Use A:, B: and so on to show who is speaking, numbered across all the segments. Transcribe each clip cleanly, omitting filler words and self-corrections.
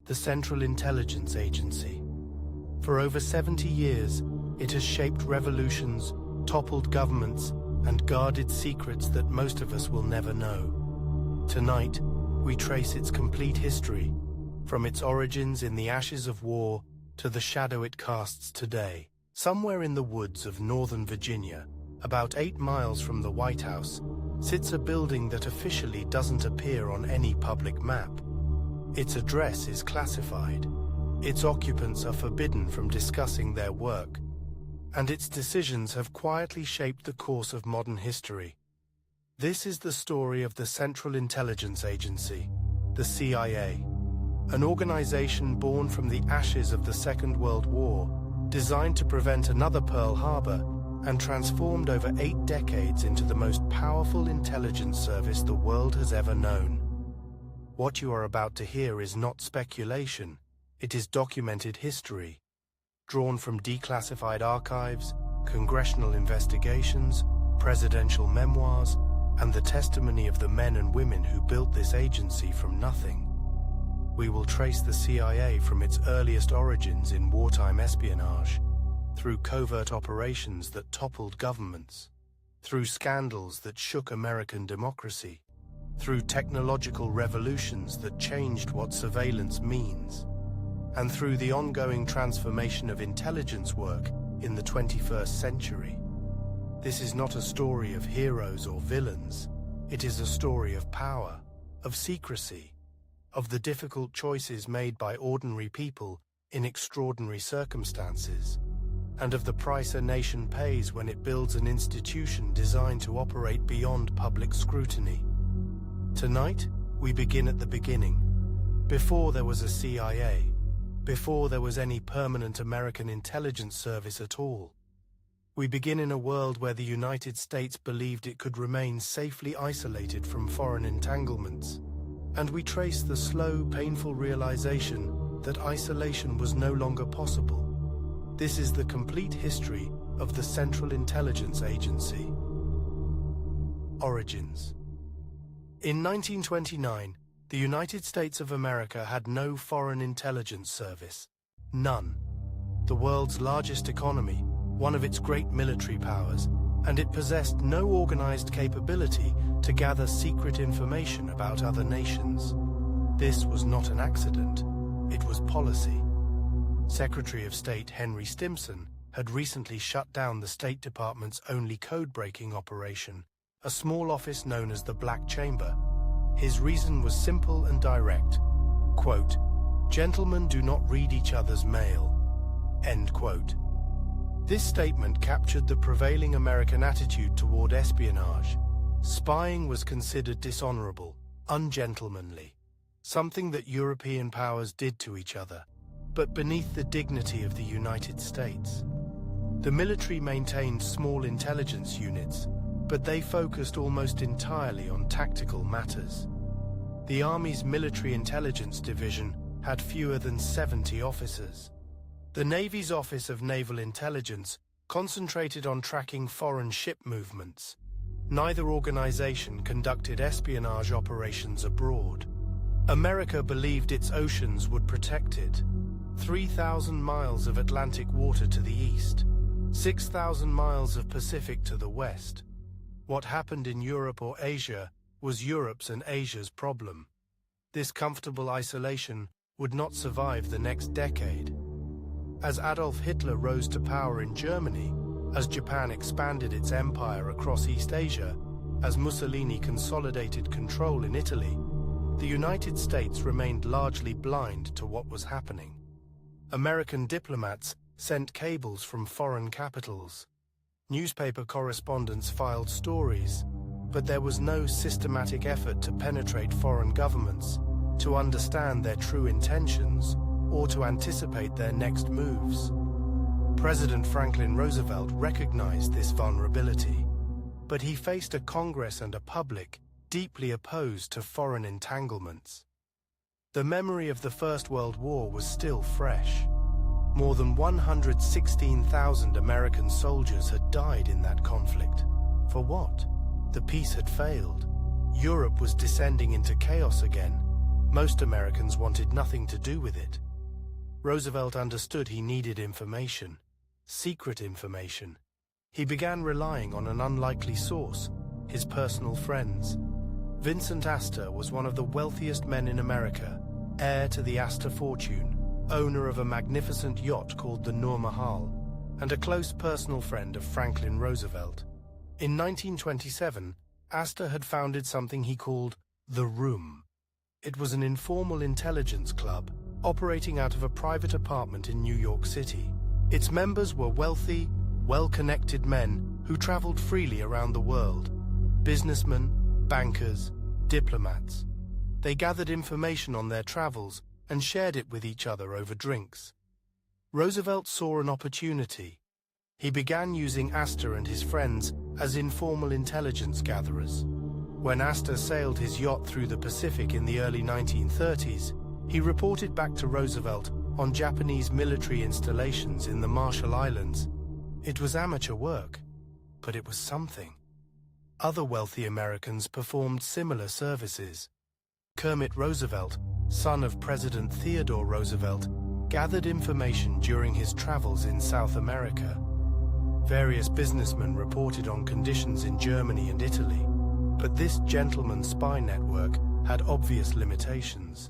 A: the Central Intelligence Agency. For over 70 years, it has shaped revolutions, toppled governments, and guarded secrets that most of us will never know. Tonight, we trace its complete history, from its origins in the ashes of war to the shadow it casts today. Somewhere in the woods of Northern Virginia, about 8 miles from the White House, sits a building that officially doesn't appear on any public map. Its address is classified. Its occupants are forbidden from discussing their work, and its decisions have quietly shaped the course of modern history. This is the story of the Central Intelligence Agency, the CIA, an organization born from the ashes of the Second World War, designed to prevent another Pearl Harbor, and transformed over 8 decades into the most powerful intelligence service the world has ever known. What you are about to hear is not speculation, it is documented history, drawn from declassified archives, congressional investigations, presidential memoirs, and the testimony of the men and women who built this agency from nothing. We will trace the CIA from its earliest origins in wartime espionage, through covert operations that toppled governments, through scandals that shook American democracy, through technological revolutions that changed what surveillance means, and through the ongoing transformation of intelligence work in the 21st century. This is not a story of heroes or villains. It is a story of power, of secrecy, of the difficult choices made by ordinary people in extraordinary circumstances, and of the price a nation pays when it builds an institution designed to operate beyond public scrutiny. Tonight, we begin at the beginning. Before there was a CIA, before there was any permanent American intelligence service at all. We begin in a world where the United States believed it could remain safely isolated from foreign entanglements, and we trace the slow, painful realization that isolation was no longer possible. This is the complete history of the Central Intelligence Agency. Origins. In 1929, the United States of America had no foreign intelligence service. None. The world's largest economy, one of its great military powers, and it possessed no organized capability to gather secret information about other nations. This was not an accident, it was policy. Secretary of State Henry Stimson had recently shut down the State Department's only code-breaking operation, a small office known as the Black Chamber. His reason was simple and direct. Quote, "Gentlemen do not read each other's mail." End quote. This statement captured the prevailing American attitude toward espionage. Spying was considered dishonorable, ungentlemanly, something that European powers did to each other, but beneath the dignity of the United States. The military maintained small intelligence units, but they focused almost entirely on tactical matters. The Army's Military Intelligence Division had fewer than 70 officers. The Navy's Office of Naval Intelligence concentrated on tracking foreign ship movements. Neither organization conducted espionage operations abroad. America believed its oceans would protect it. 3,000 miles of Atlantic water to the east, 6,000 miles of Pacific to the west. What happened in Europe or Asia was Europe's and Asia's problem. This comfortable isolation would not survive the next decade. As Adolf Hitler rose to power in Germany, as Japan expanded its empire across East Asia, as Mussolini consolidated control in Italy, the United States remained largely blind to what was happening. American diplomats sent cables from foreign capitals. Newspaper correspondents filed stories, but there was no systematic effort to penetrate foreign governments, to understand their true intentions, or to anticipate their next moves. President Franklin Roosevelt recognized this vulnerability, but he faced a Congress and a public deeply opposed to foreign entanglements. The memory of the First World War was still fresh. More than 116,000 American soldiers had died in that conflict. For what? The peace had failed. Europe was descending into chaos again. Most Americans wanted nothing to do with it. Roosevelt understood he needed information, secret information. He began relying on an unlikely source, his personal friends. Vincent Astor was one of the wealthiest men in America, heir to the Astor fortune, owner of a magnificent yacht called the Nur Mahal, and a close personal friend of Franklin Roosevelt. In 1927, Astor had founded something he called The Room. It was an informal intelligence club operating out of a private apartment in New York City. Its members were wealthy, well-connected men who traveled freely around the world. Businessmen, bankers, diplomats. They gathered information on their travels and shared it with each other over drinks. Roosevelt saw an opportunity. He began using Astor and his friends as informal intelligence gatherers. When Astor sailed his yacht through the Pacific in the early 1930s, he reported back to Roosevelt on Japanese military installations in the Marshall Islands. It was amateur work, but it was something. Other wealthy Americans performed similar services. Kermit Roosevelt, son of President Theodore Roosevelt, gathered information during his travels in South America. Various businessmen reported on conditions in Germany and Italy, but this gentleman spy network had obvious limitations.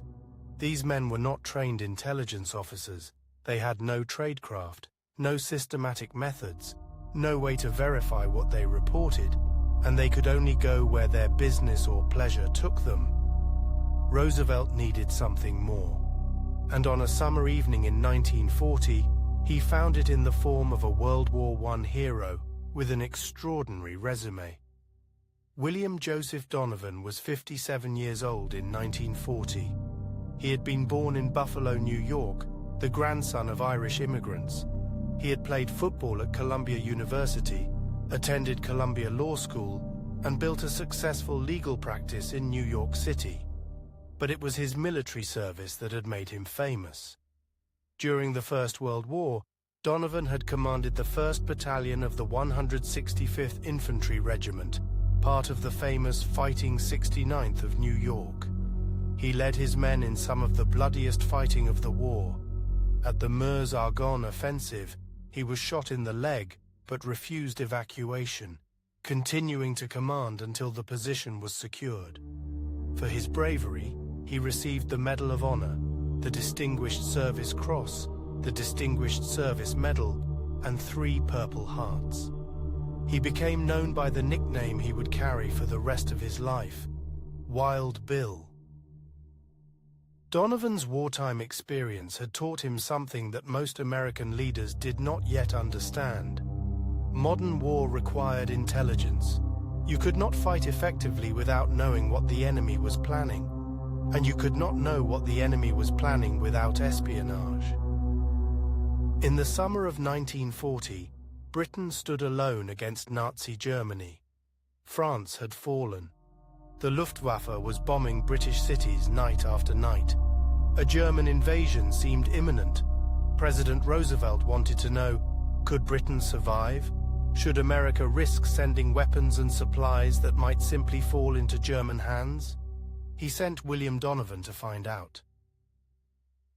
A: These men were not trained intelligence officers. They had no tradecraft, no systematic methods, no way to verify what they reported, and they could only go where their business or pleasure took them. Roosevelt needed something more, and on a summer evening in 1940, he found it in the form of a World War I hero with an extraordinary resume. William Joseph Donovan was 57 years old in 1940. He had been born in Buffalo, New York, the grandson of Irish immigrants. He had played football at Columbia University, attended Columbia Law School, and built a successful legal practice in New York City. But it was his military service that had made him famous. During the First World War, Donovan had commanded the 1st Battalion of the 165th Infantry Regiment, part of the famous Fighting 69th of New York. He led his men in some of the bloodiest fighting of the war. At the Meuse-Argonne offensive, he was shot in the leg but refused evacuation, continuing to command until the position was secured. For his bravery, he received the Medal of Honor, the Distinguished Service Cross, the Distinguished Service Medal, and 3 Purple Hearts. He became known by the nickname he would carry for the rest of his life, Wild Bill. Donovan's wartime experience had taught him something that most American leaders did not yet understand. Modern war required intelligence. You could not fight effectively without knowing what the enemy was planning, and you could not know what the enemy was planning without espionage. In the summer of 1940, Britain stood alone against Nazi Germany. France had fallen. The Luftwaffe was bombing British cities night after night. A German invasion seemed imminent. President Roosevelt wanted to know, could Britain survive? Should America risk sending weapons and supplies that might simply fall into German hands? He sent William Donovan to find out.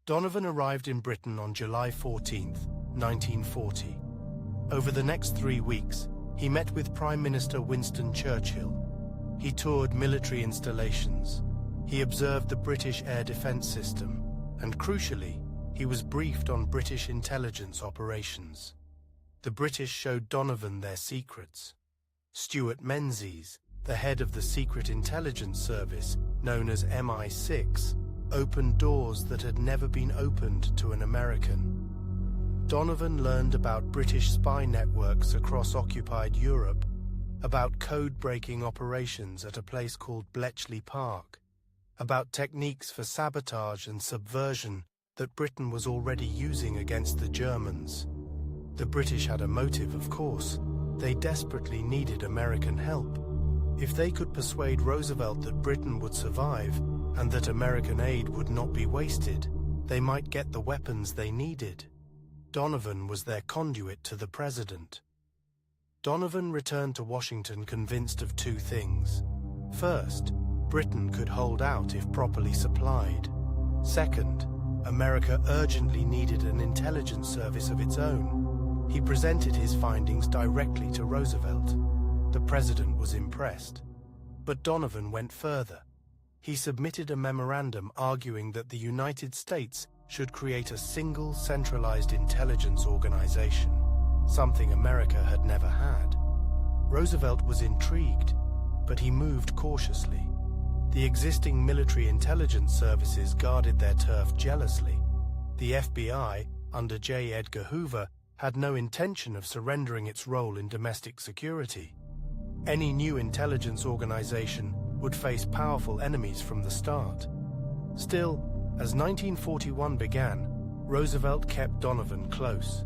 A: Donovan arrived in Britain on July 14, 1940. Over the next 3 weeks, he met with Prime Minister Winston Churchill. He toured military installations. He observed the British air defense system, and crucially, he was briefed on British intelligence operations. The British showed Donovan their secrets. Stuart Menzies, the head of the Secret Intelligence Service, known as MI6, opened doors that had never been opened to an American. Donovan learned about British spy networks across occupied Europe, about code-breaking operations at a place called Bletchley Park, about techniques for sabotage and subversion that Britain was already using against the Germans. The British had a motive, of course. They desperately needed American help. If they could persuade Roosevelt that Britain would survive and that American aid would not be wasted, they might get the weapons they needed. Donovan was their conduit to the president. Donovan returned to Washington convinced of 2 things. First, Britain could hold out if properly supplied. Second, America urgently needed an intelligence service of its own. He presented his findings directly to Roosevelt. The president was impressed. But Donovan went further. He submitted a memorandum arguing that the United States should create a single centralized intelligence organization, something America had never had. Roosevelt was intrigued, but he moved cautiously. The existing military intelligence services guarded their turf jealously. The FBI, under J. Edgar Hoover, had no intention of surrendering its role in domestic security. Any new intelligence organization would face powerful enemies from the start. Still, as 1941 began, Roosevelt kept Donovan close.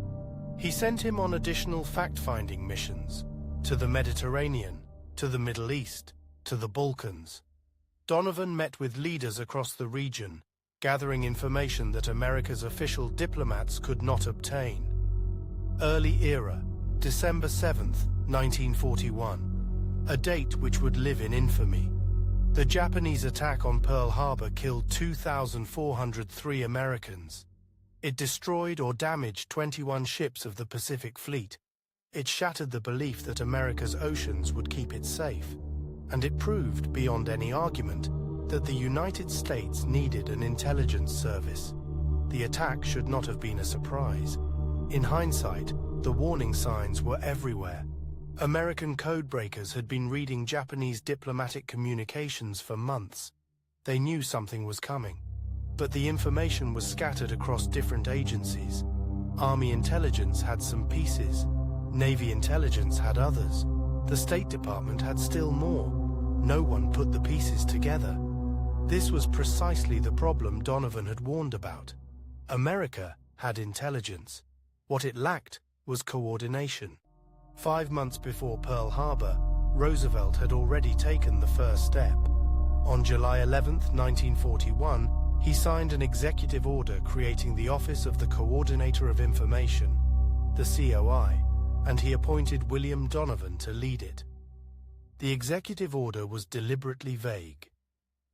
A: He sent him on additional fact-finding missions to the Mediterranean, to the Middle East, to the Balkans. Donovan met with leaders across the region, gathering information that America's official diplomats could not obtain. Early era, December 7, 1941, a date which would live in infamy. The Japanese attack on Pearl Harbor killed 2,403 Americans. It destroyed or damaged 21 ships of the Pacific Fleet. It shattered the belief that America's oceans would keep it safe. And it proved, beyond any argument, that the United States needed an intelligence service. The attack should not have been a surprise. In hindsight, the warning signs were everywhere. American codebreakers had been reading Japanese diplomatic communications for months. They knew something was coming. But the information was scattered across different agencies. Army intelligence had some pieces. Navy intelligence had others. The State Department had still more. No one put the pieces together. This was precisely the problem Donovan had warned about. America had intelligence. What it lacked was coordination. 5 months before Pearl Harbor, Roosevelt had already taken the first step. On July 11, 1941, he signed an executive order creating the Office of the Coordinator of Information, the COI, and he appointed William Donovan to lead it. The executive order was deliberately vague.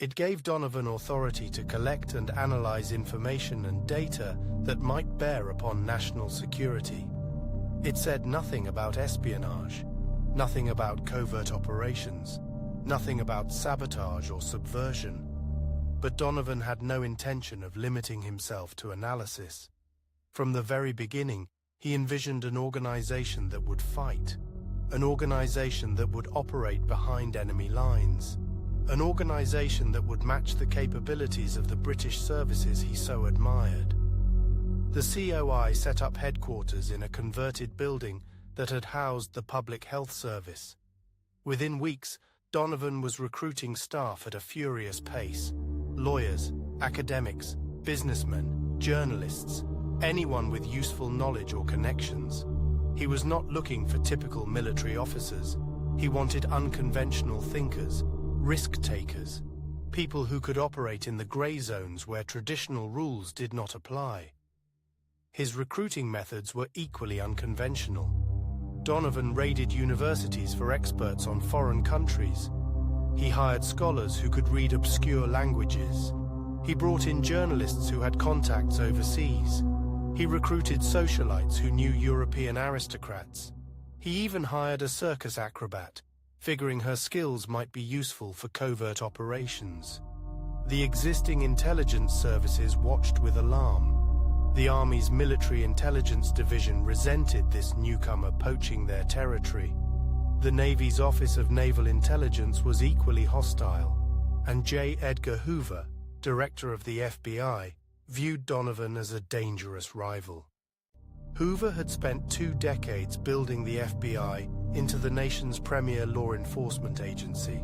A: It gave Donovan authority to collect and analyze information and data that might bear upon national security. It said nothing about espionage, nothing about covert operations, nothing about sabotage or subversion. But Donovan had no intention of limiting himself to analysis. From the very beginning, he envisioned an organization that would fight, an organization that would operate behind enemy lines, an organization that would match the capabilities of the British services he so admired. The COI set up headquarters in a converted building that had housed the Public Health Service. Within weeks, Donovan was recruiting staff at a furious pace. Lawyers, academics, businessmen, journalists, anyone with useful knowledge or connections. He was not looking for typical military officers. He wanted unconventional thinkers, risk-takers, people who could operate in the gray zones where traditional rules did not apply. His recruiting methods were equally unconventional. Donovan raided universities for experts on foreign countries. He hired scholars who could read obscure languages. He brought in journalists who had contacts overseas. He recruited socialites who knew European aristocrats. He even hired a circus acrobat, figuring her skills might be useful for covert operations. The existing intelligence services watched with alarm. The Army's Military Intelligence Division resented this newcomer poaching their territory. The Navy's Office of Naval Intelligence was equally hostile, and J. Edgar Hoover, director of the FBI, viewed Donovan as a dangerous rival. Hoover had spent 2 decades building the FBI into the nation's premier law enforcement agency.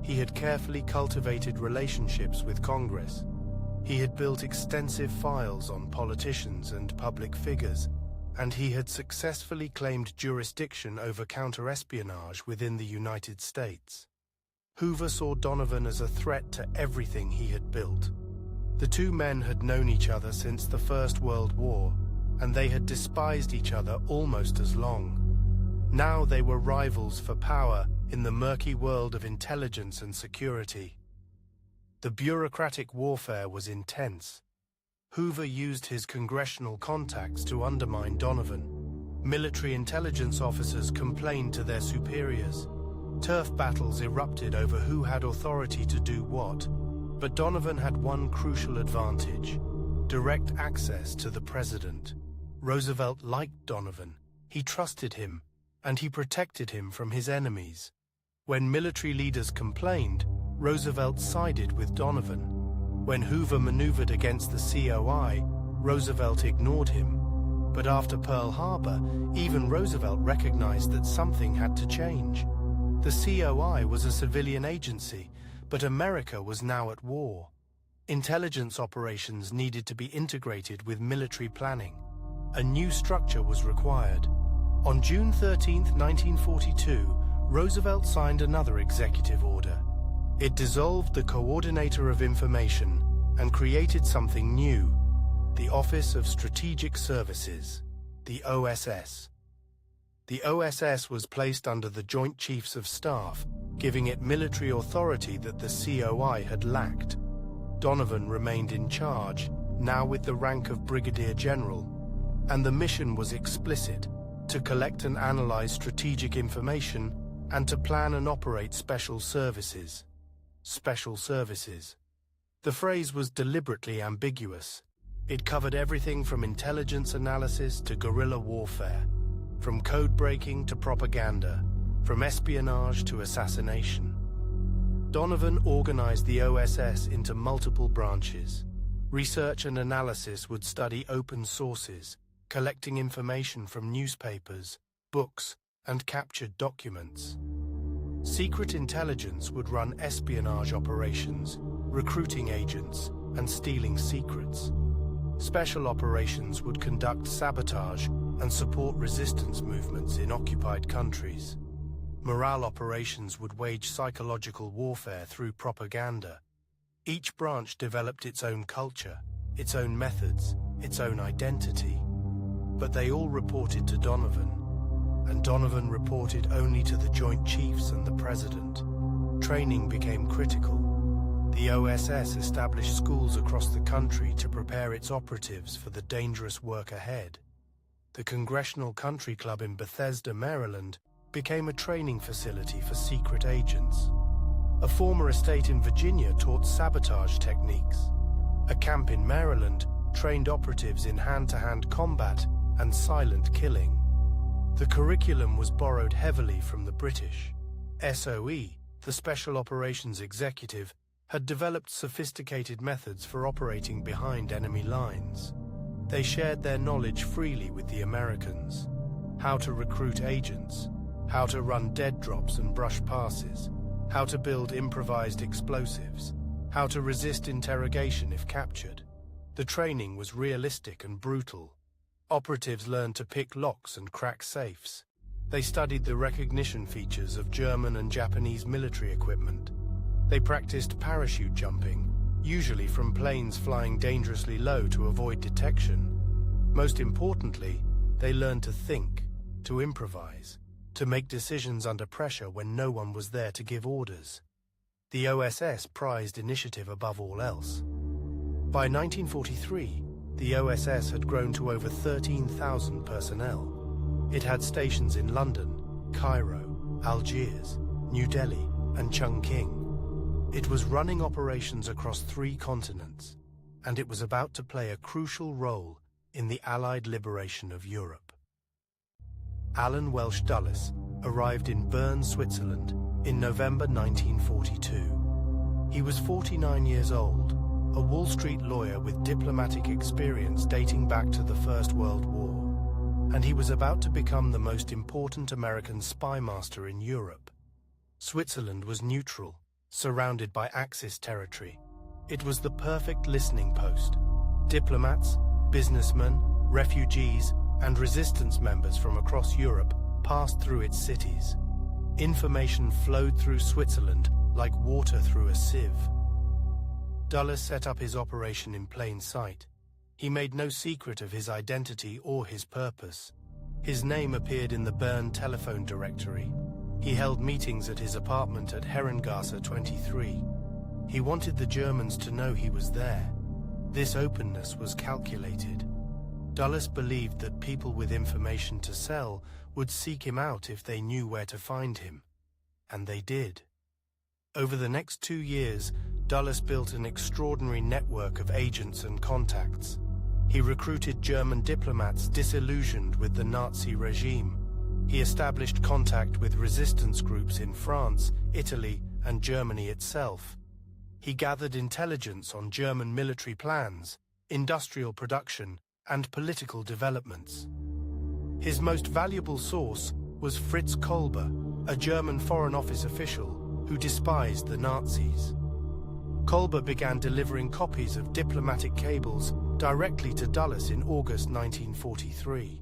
A: He had carefully cultivated relationships with Congress. He had built extensive files on politicians and public figures, and he had successfully claimed jurisdiction over counterespionage within the United States. Hoover saw Donovan as a threat to everything he had built. The two men had known each other since the First World War, and they had despised each other almost as long. Now they were rivals for power in the murky world of intelligence and security. The bureaucratic warfare was intense. Hoover used his congressional contacts to undermine Donovan. Military intelligence officers complained to their superiors. Turf battles erupted over who had authority to do what. But Donovan had one crucial advantage: direct access to the president. Roosevelt liked Donovan. He trusted him, and he protected him from his enemies. When military leaders complained, Roosevelt sided with Donovan. When Hoover maneuvered against the COI, Roosevelt ignored him. But after Pearl Harbor, even Roosevelt recognized that something had to change. The COI was a civilian agency, but America was now at war. Intelligence operations needed to be integrated with military planning. A new structure was required. On June 13, 1942, Roosevelt signed another executive order. It dissolved the Coordinator of Information and created something new: the Office of Strategic Services, the OSS. The OSS was placed under the Joint Chiefs of Staff, giving it military authority that the COI had lacked. Donovan remained in charge, now with the rank of Brigadier General, and the mission was explicit: to collect and analyze strategic information and to plan and operate special services. Special services. The phrase was deliberately ambiguous. It covered everything from intelligence analysis to guerrilla warfare, from code breaking to propaganda, from espionage to assassination. Donovan organized the OSS into multiple branches. Research and analysis would study open sources, collecting information from newspapers, books, and captured documents. Secret intelligence would run espionage operations, recruiting agents, and stealing secrets. Special operations would conduct sabotage and support resistance movements in occupied countries. Morale operations would wage psychological warfare through propaganda. Each branch developed its own culture, its own methods, its own identity. But they all reported to Donovan, and Donovan reported only to the Joint Chiefs and the President. Training became critical. The OSS established schools across the country to prepare its operatives for the dangerous work ahead. The Congressional Country Club in Bethesda, Maryland, became a training facility for secret agents. A former estate in Virginia taught sabotage techniques. A camp in Maryland trained operatives in hand-to-hand combat and silent killing. The curriculum was borrowed heavily from the British. SOE, the Special Operations Executive, had developed sophisticated methods for operating behind enemy lines. They shared their knowledge freely with the Americans: how to recruit agents, how to run dead drops and brush passes, how to build improvised explosives, how to resist interrogation if captured. The training was realistic and brutal. Operatives learned to pick locks and crack safes. They studied the recognition features of German and Japanese military equipment. They practiced parachute jumping, usually from planes flying dangerously low to avoid detection. Most importantly, they learned to think, to improvise, to make decisions under pressure when no one was there to give orders. The OSS prized initiative above all else. By 1943, the OSS had grown to over 13,000 personnel. It had stations in London, Cairo, Algiers, New Delhi, and Chongqing. It was running operations across 3 continents, and it was about to play a crucial role in the Allied liberation of Europe. Alan Welsh Dulles arrived in Bern, Switzerland, in November 1942. He was 49 years old, a Wall Street lawyer with diplomatic experience dating back to the First World War, and he was about to become the most important American spy master in Europe. Switzerland was neutral, surrounded by Axis territory. It was the perfect listening post. Diplomats, businessmen, refugees, and resistance members from across Europe passed through its cities. Information flowed through Switzerland like water through a sieve. Dulles set up his operation in plain sight. He made no secret of his identity or his purpose. His name appeared in the Bern telephone directory. He held meetings at his apartment at Herrengasse 23. He wanted the Germans to know he was there. This openness was calculated. Dulles believed that people with information to sell would seek him out if they knew where to find him. And they did. Over the next 2 years, Dulles built an extraordinary network of agents and contacts. He recruited German diplomats disillusioned with the Nazi regime. He established contact with resistance groups in France, Italy, and Germany itself. He gathered intelligence on German military plans, industrial production, and political developments. His most valuable source was Fritz Kolbe, a German Foreign Office official who despised the Nazis. Kolbe began delivering copies of diplomatic cables directly to Dulles in August 1943.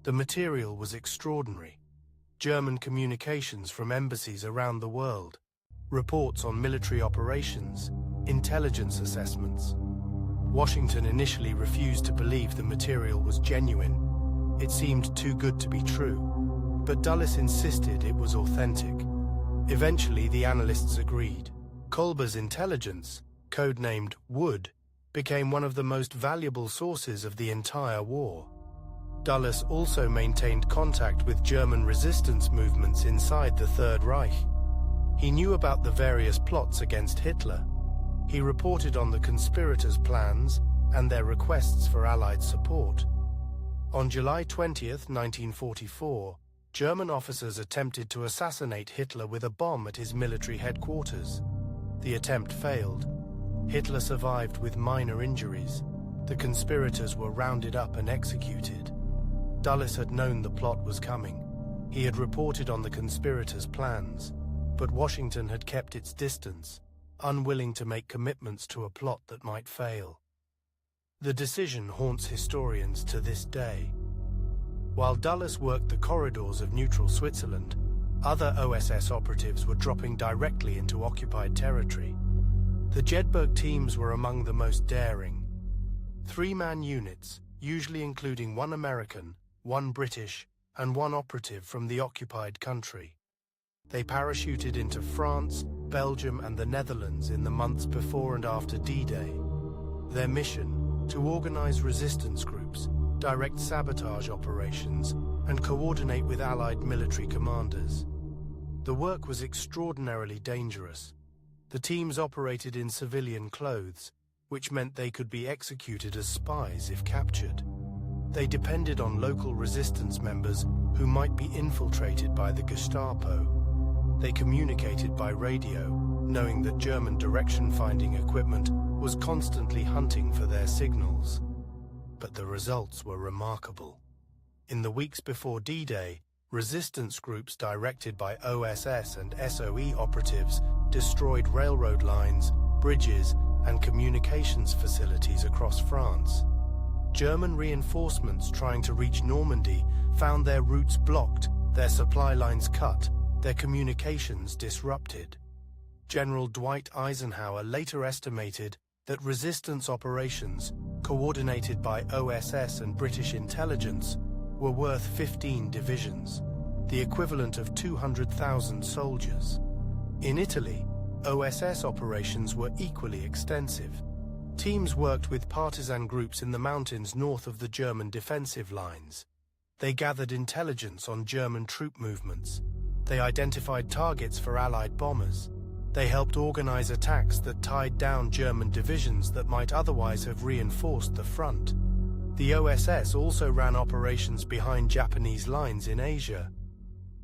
A: The material was extraordinary. German communications from embassies around the world, reports on military operations, intelligence assessments. Washington initially refused to believe the material was genuine. It seemed too good to be true. But Dulles insisted it was authentic. Eventually, the analysts agreed. Kolbe's intelligence, codenamed Wood, became one of the most valuable sources of the entire war. Dulles also maintained contact with German resistance movements inside the Third Reich. He knew about the various plots against Hitler. He reported on the conspirators' plans and their requests for Allied support. On July 20, 1944, German officers attempted to assassinate Hitler with a bomb at his military headquarters. The attempt failed. Hitler survived with minor injuries. The conspirators were rounded up and executed. Dulles had known the plot was coming. He had reported on the conspirators' plans, but Washington had kept its distance, unwilling to make commitments to a plot that might fail. The decision haunts historians to this day. While Dulles worked the corridors of neutral Switzerland, other OSS operatives were dropping directly into occupied territory. The Jedburgh teams were among the most daring. 3-man units, usually including 1 American, 1 British, and 1 operative from the occupied country. They parachuted into France, Belgium, and the Netherlands in the months before and after D-Day. Their mission: to organize resistance groups, direct sabotage operations, and coordinate with Allied military commanders. The work was extraordinarily dangerous. The teams operated in civilian clothes, which meant they could be executed as spies if captured. They depended on local resistance members who might be infiltrated by the Gestapo. They communicated by radio, knowing that German direction-finding equipment was constantly hunting for their signals. But the results were remarkable. In the weeks before D-Day, resistance groups directed by OSS and SOE operatives destroyed railroad lines, bridges, and communications facilities across France. German reinforcements trying to reach Normandy found their routes blocked, their supply lines cut, their communications disrupted. General Dwight Eisenhower later estimated that resistance operations, coordinated by OSS and British intelligence, were worth 15 divisions, the equivalent of 200,000 soldiers. In Italy, OSS operations were equally extensive. Teams worked with partisan groups in the mountains north of the German defensive lines. They gathered intelligence on German troop movements. They identified targets for Allied bombers. They helped organize attacks that tied down German divisions that might otherwise have reinforced the front. The OSS also ran operations behind Japanese lines in Asia.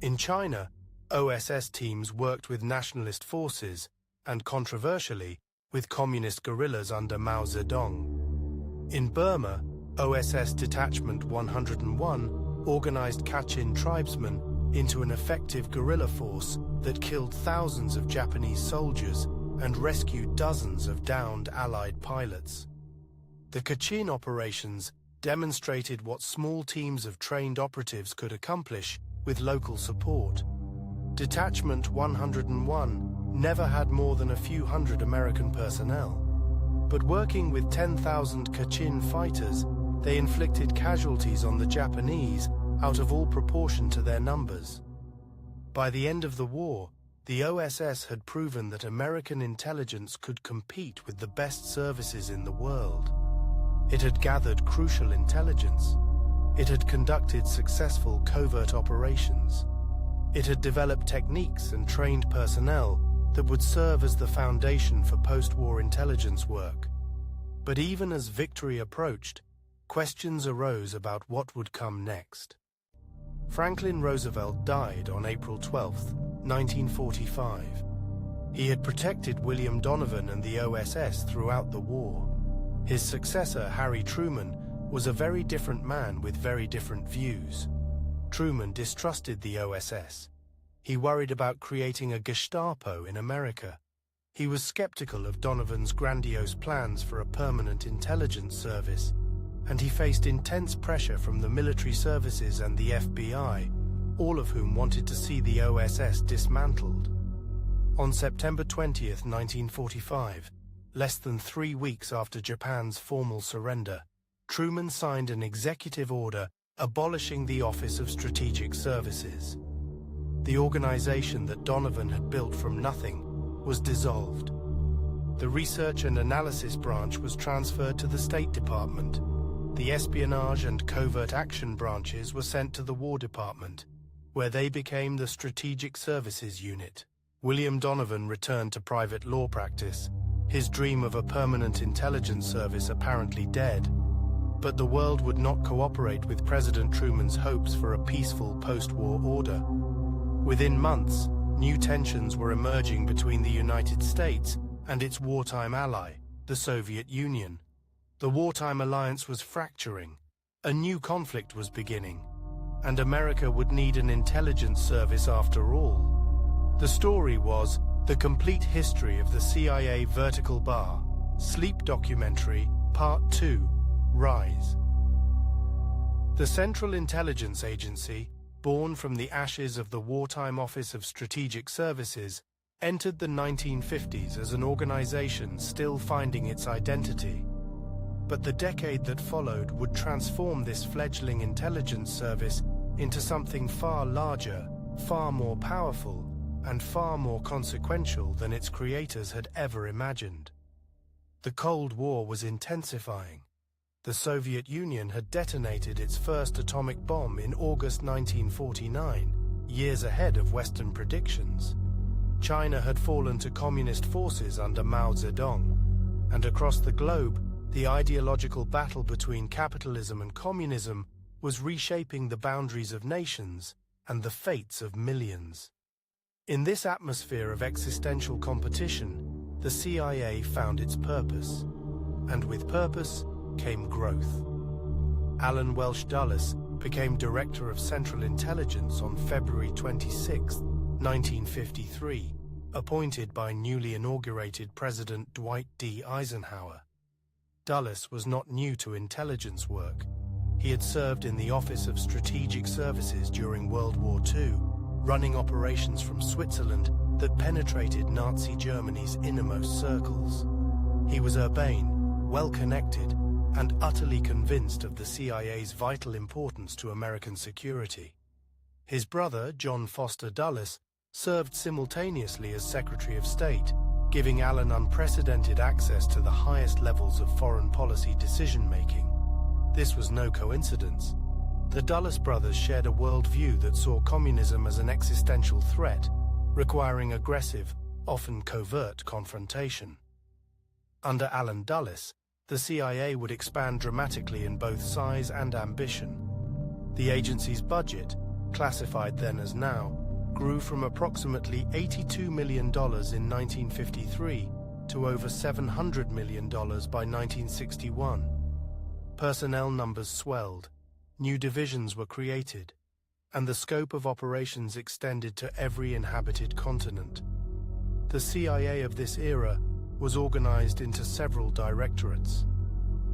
A: In China, OSS teams worked with nationalist forces and, controversially, with communist guerrillas under Mao Zedong. In Burma, OSS Detachment 101 organized Kachin tribesmen into an effective guerrilla force that killed thousands of Japanese soldiers and rescued dozens of downed Allied pilots. The Kachin operations demonstrated what small teams of trained operatives could accomplish with local support. Detachment 101 never had more than a few hundred American personnel, but working with 10,000 Kachin fighters, they inflicted casualties on the Japanese out of all proportion to their numbers. By the end of the war, The OSS had proven that American intelligence could compete with the best services in the world. It had gathered crucial intelligence. It had conducted successful covert operations. It had developed techniques and trained personnel that would serve as the foundation for post-war intelligence work. But even as victory approached, questions arose about what would come next. Franklin Roosevelt died on April 12, 1945. He had protected William Donovan and the OSS throughout the war. His successor, Harry Truman, was a very different man with very different views. Truman distrusted the OSS. He worried about creating a Gestapo in America. He was skeptical of Donovan's grandiose plans for a permanent intelligence service, and he faced intense pressure from the military services and the FBI, all of whom wanted to see the OSS dismantled. On September 20, 1945, less than 3 weeks after Japan's formal surrender, Truman signed an executive order abolishing the Office of Strategic Services. The organization that Donovan had built from nothing was dissolved. The Research and Analysis Branch was transferred to the State Department. The Espionage and Covert Action branches were sent to the War Department, where they became the Strategic Services Unit. William Donovan returned to private law practice, his dream of a permanent intelligence service apparently dead. But the world would not cooperate with President Truman's hopes for a peaceful post-war order. Within months, new tensions were emerging between the United States and its wartime ally, the Soviet Union. The wartime alliance was fracturing, a new conflict was beginning, and America would need an intelligence service after all. The story was The Complete History of the CIA Vertical Bar, Sleep Documentary, Part 2, Rise. The Central Intelligence Agency, born from the ashes of the Wartime Office of Strategic Services, entered the 1950s as an organization still finding its identity. But the decade that followed would transform this fledgling intelligence service into something far larger, far more powerful, and far more consequential than its creators had ever imagined. The Cold War was intensifying. The Soviet Union had detonated its first atomic bomb in August 1949, years ahead of Western predictions. China had fallen to communist forces under Mao Zedong, and across the globe, the ideological battle between capitalism and communism was reshaping the boundaries of nations and the fates of millions. In this atmosphere of existential competition, the CIA found its purpose, and with purpose came growth. Alan Welsh Dulles became Director of Central Intelligence on February 26, 1953, appointed by newly inaugurated President Dwight D. Eisenhower. Dulles was not new to intelligence work. He had served in the Office of Strategic Services during World War II, running operations from Switzerland that penetrated Nazi Germany's innermost circles. He was urbane, well-connected, and utterly convinced of the CIA's vital importance to American security. His brother, John Foster Dulles, served simultaneously as Secretary of State, giving Alan unprecedented access to the highest levels of foreign policy decision-making. This was no coincidence. The Dulles brothers shared a worldview that saw communism as an existential threat, requiring aggressive, often covert confrontation. Under Alan Dulles, the CIA would expand dramatically in both size and ambition. The agency's budget, classified then as now, grew from approximately $82 million in 1953 to over $700 million by 1961. Personnel numbers swelled, new divisions were created, and the scope of operations extended to every inhabited continent. The CIA of this era was organized into several directorates.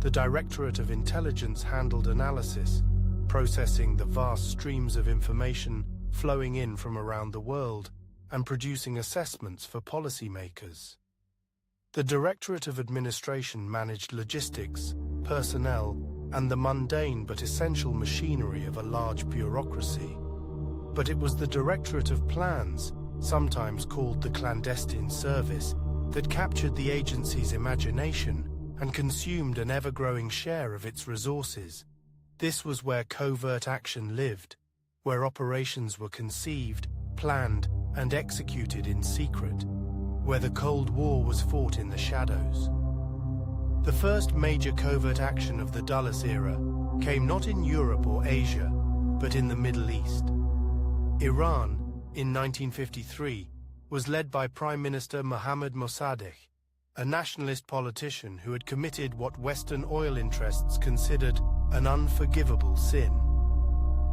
A: The Directorate of Intelligence handled analysis, processing the vast streams of information flowing in from around the world and producing assessments for policymakers. The Directorate of Administration managed logistics, personnel, and the mundane but essential machinery of a large bureaucracy. But it was the Directorate of Plans, sometimes called the clandestine service, that captured the agency's imagination and consumed an ever-growing share of its resources. This was where covert action lived, where operations were conceived, planned, and executed in secret, where the Cold War was fought in the shadows. The first major covert action of the Dulles era came not in Europe or Asia, but in the Middle East. Iran, in 1953, was led by Prime Minister Mohammad Mossadegh, a nationalist politician who had committed what Western oil interests considered an unforgivable sin.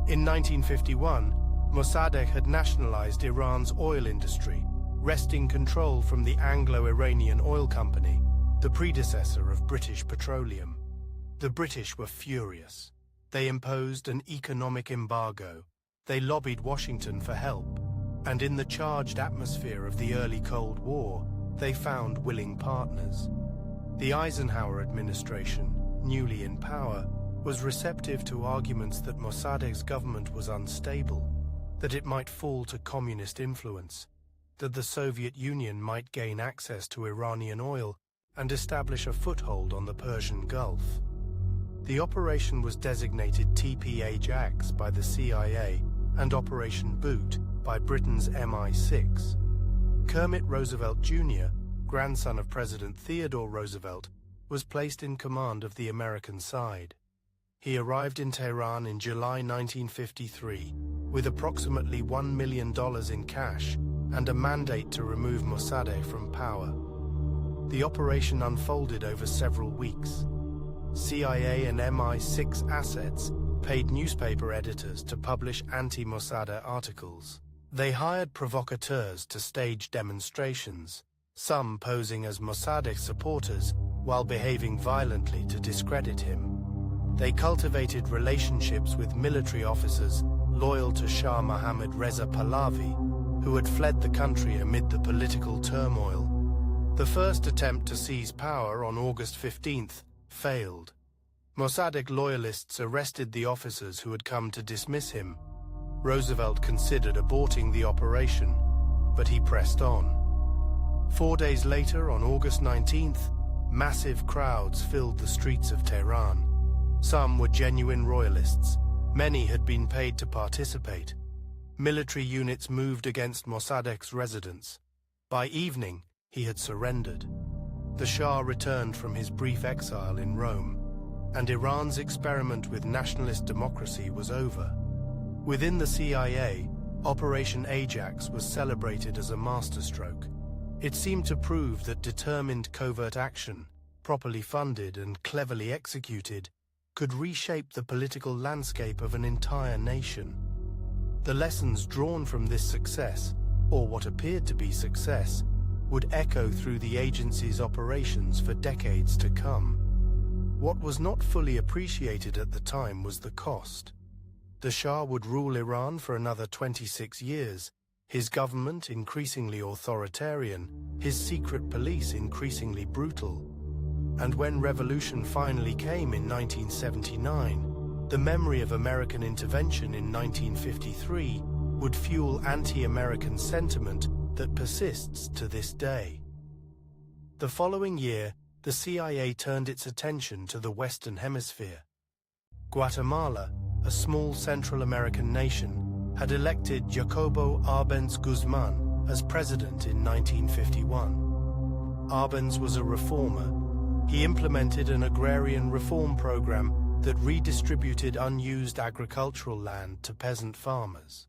A: In 1951, Mossadegh had nationalized Iran's oil industry, wresting control from the Anglo-Iranian Oil Company, the predecessor of British Petroleum. The British were furious. They imposed an economic embargo. They lobbied Washington for help, and in the charged atmosphere of the early Cold War, they found willing partners. The Eisenhower administration, newly in power, was receptive to arguments that Mossadegh's government was unstable, that it might fall to communist influence, that the Soviet Union might gain access to Iranian oil and establish a foothold on the Persian Gulf. The operation was designated TP-Ajax by the CIA and Operation Boot by Britain's MI6. Kermit Roosevelt Jr., grandson of President Theodore Roosevelt, was placed in command of the American side. He arrived in Tehran in July 1953 with approximately $1 million in cash and a mandate to remove Mossadegh from power. The operation unfolded over several weeks. CIA and MI6 assets paid newspaper editors to publish anti-Mossadegh articles. They hired provocateurs to stage demonstrations, some posing as Mossadegh supporters while behaving violently to discredit him. They cultivated relationships with military officers loyal to Shah Mohammad Reza Pahlavi, who had fled the country amid the political turmoil. The first attempt to seize power on August 15th failed. Mossadegh loyalists arrested the officers who had come to dismiss him. Roosevelt considered aborting the operation, but he pressed on. 4 days later, on August 19th, massive crowds filled the streets of Tehran. Some were genuine royalists. Many had been paid to participate. Military units moved against Mossadegh's residence. By evening, he had surrendered. The Shah returned from his brief exile in Rome, and Iran's experiment with nationalist democracy was over. Within the CIA, Operation Ajax was celebrated as a masterstroke. It seemed to prove that determined covert action, properly funded and cleverly executed, could reshape the political landscape of an entire nation. The lessons drawn from this success, or what appeared to be success, would echo through the agency's operations for decades to come. What was not fully appreciated at the time was the cost. The Shah would rule Iran for another 26 years, his government increasingly authoritarian, his secret police increasingly brutal. And when revolution finally came in 1979, the memory of American intervention in 1953 would fuel anti-American sentiment that persists to this day. The following year, the CIA turned its attention to the Western Hemisphere. Guatemala, a small Central American nation, had elected Jacobo Arbenz Guzman as president in 1951. Arbenz was a reformer. He implemented an agrarian reform program that redistributed unused agricultural land to peasant farmers.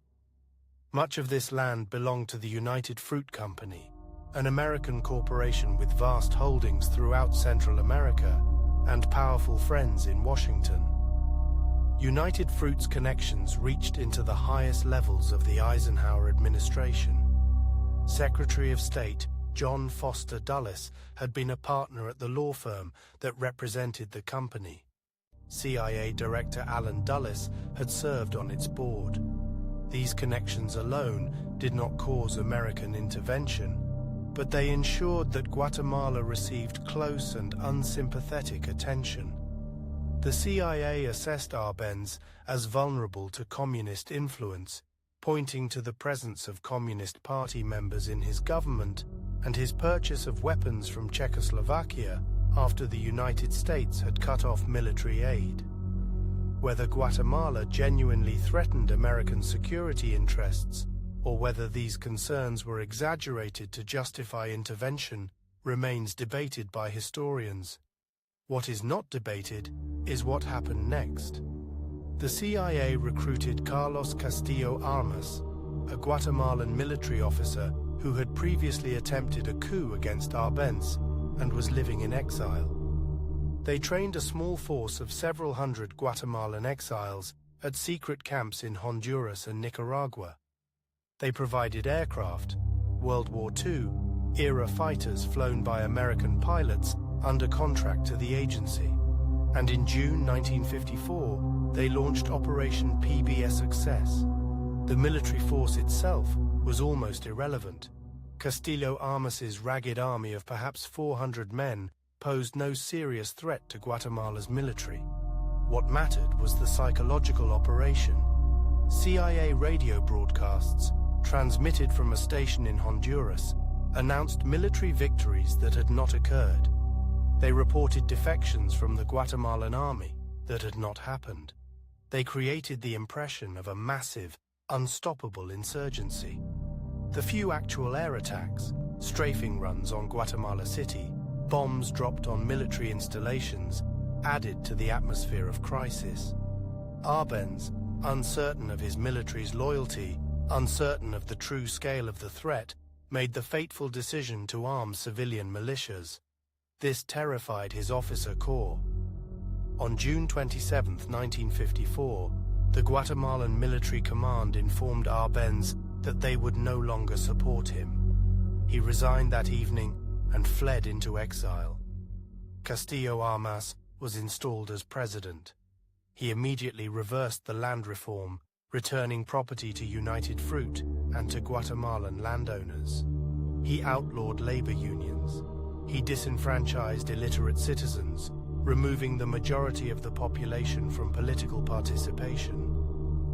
A: Much of this land belonged to the United Fruit Company, an American corporation with vast holdings throughout Central America and powerful friends in Washington. United Fruit's connections reached into the highest levels of the Eisenhower administration. Secretary of State John Foster Dulles had been a partner at the law firm that represented the company. CIA Director Allen Dulles had served on its board. These connections alone did not cause American intervention, but they ensured that Guatemala received close and unsympathetic attention. The CIA assessed Arbenz as vulnerable to communist influence. pointing to the presence of Communist Party members in his government and his purchase of weapons from Czechoslovakia after the United States had cut off military aid. Whether Guatemala genuinely threatened American security interests, or whether these concerns were exaggerated to justify intervention, remains debated by historians. What is not debated is what happened next. The CIA recruited Carlos Castillo Armas, a Guatemalan military officer who had previously attempted a coup against Arbenz and was living in exile. They trained a small force of several hundred Guatemalan exiles at secret camps in Honduras and Nicaragua. They provided aircraft, World War II-era fighters flown by American pilots under contract to the agency, and in June 1954, they launched Operation PBS Success. The military force itself was almost irrelevant. Castillo Armas's ragged army of perhaps 400 men posed no serious threat to Guatemala's military. What mattered was the psychological operation. CIA radio broadcasts, transmitted from a station in Honduras, announced military victories that had not occurred. They reported defections from the Guatemalan army that had not happened. They created the impression of a massive, unstoppable insurgency. The few actual air attacks, strafing runs on Guatemala City, bombs dropped on military installations, added to the atmosphere of crisis. Arbenz, uncertain of his military's loyalty, uncertain of the true scale of the threat, made the fateful decision to arm civilian militias. This terrified his officer corps. On June 27, 1954, the Guatemalan military command informed Arbenz that they would no longer support him. He resigned that evening and fled into exile. Castillo Armas was installed as president. He immediately reversed the land reform, returning property to United Fruit and to Guatemalan landowners. He outlawed labor unions. He disenfranchised illiterate citizens, removing the majority of the population from political participation.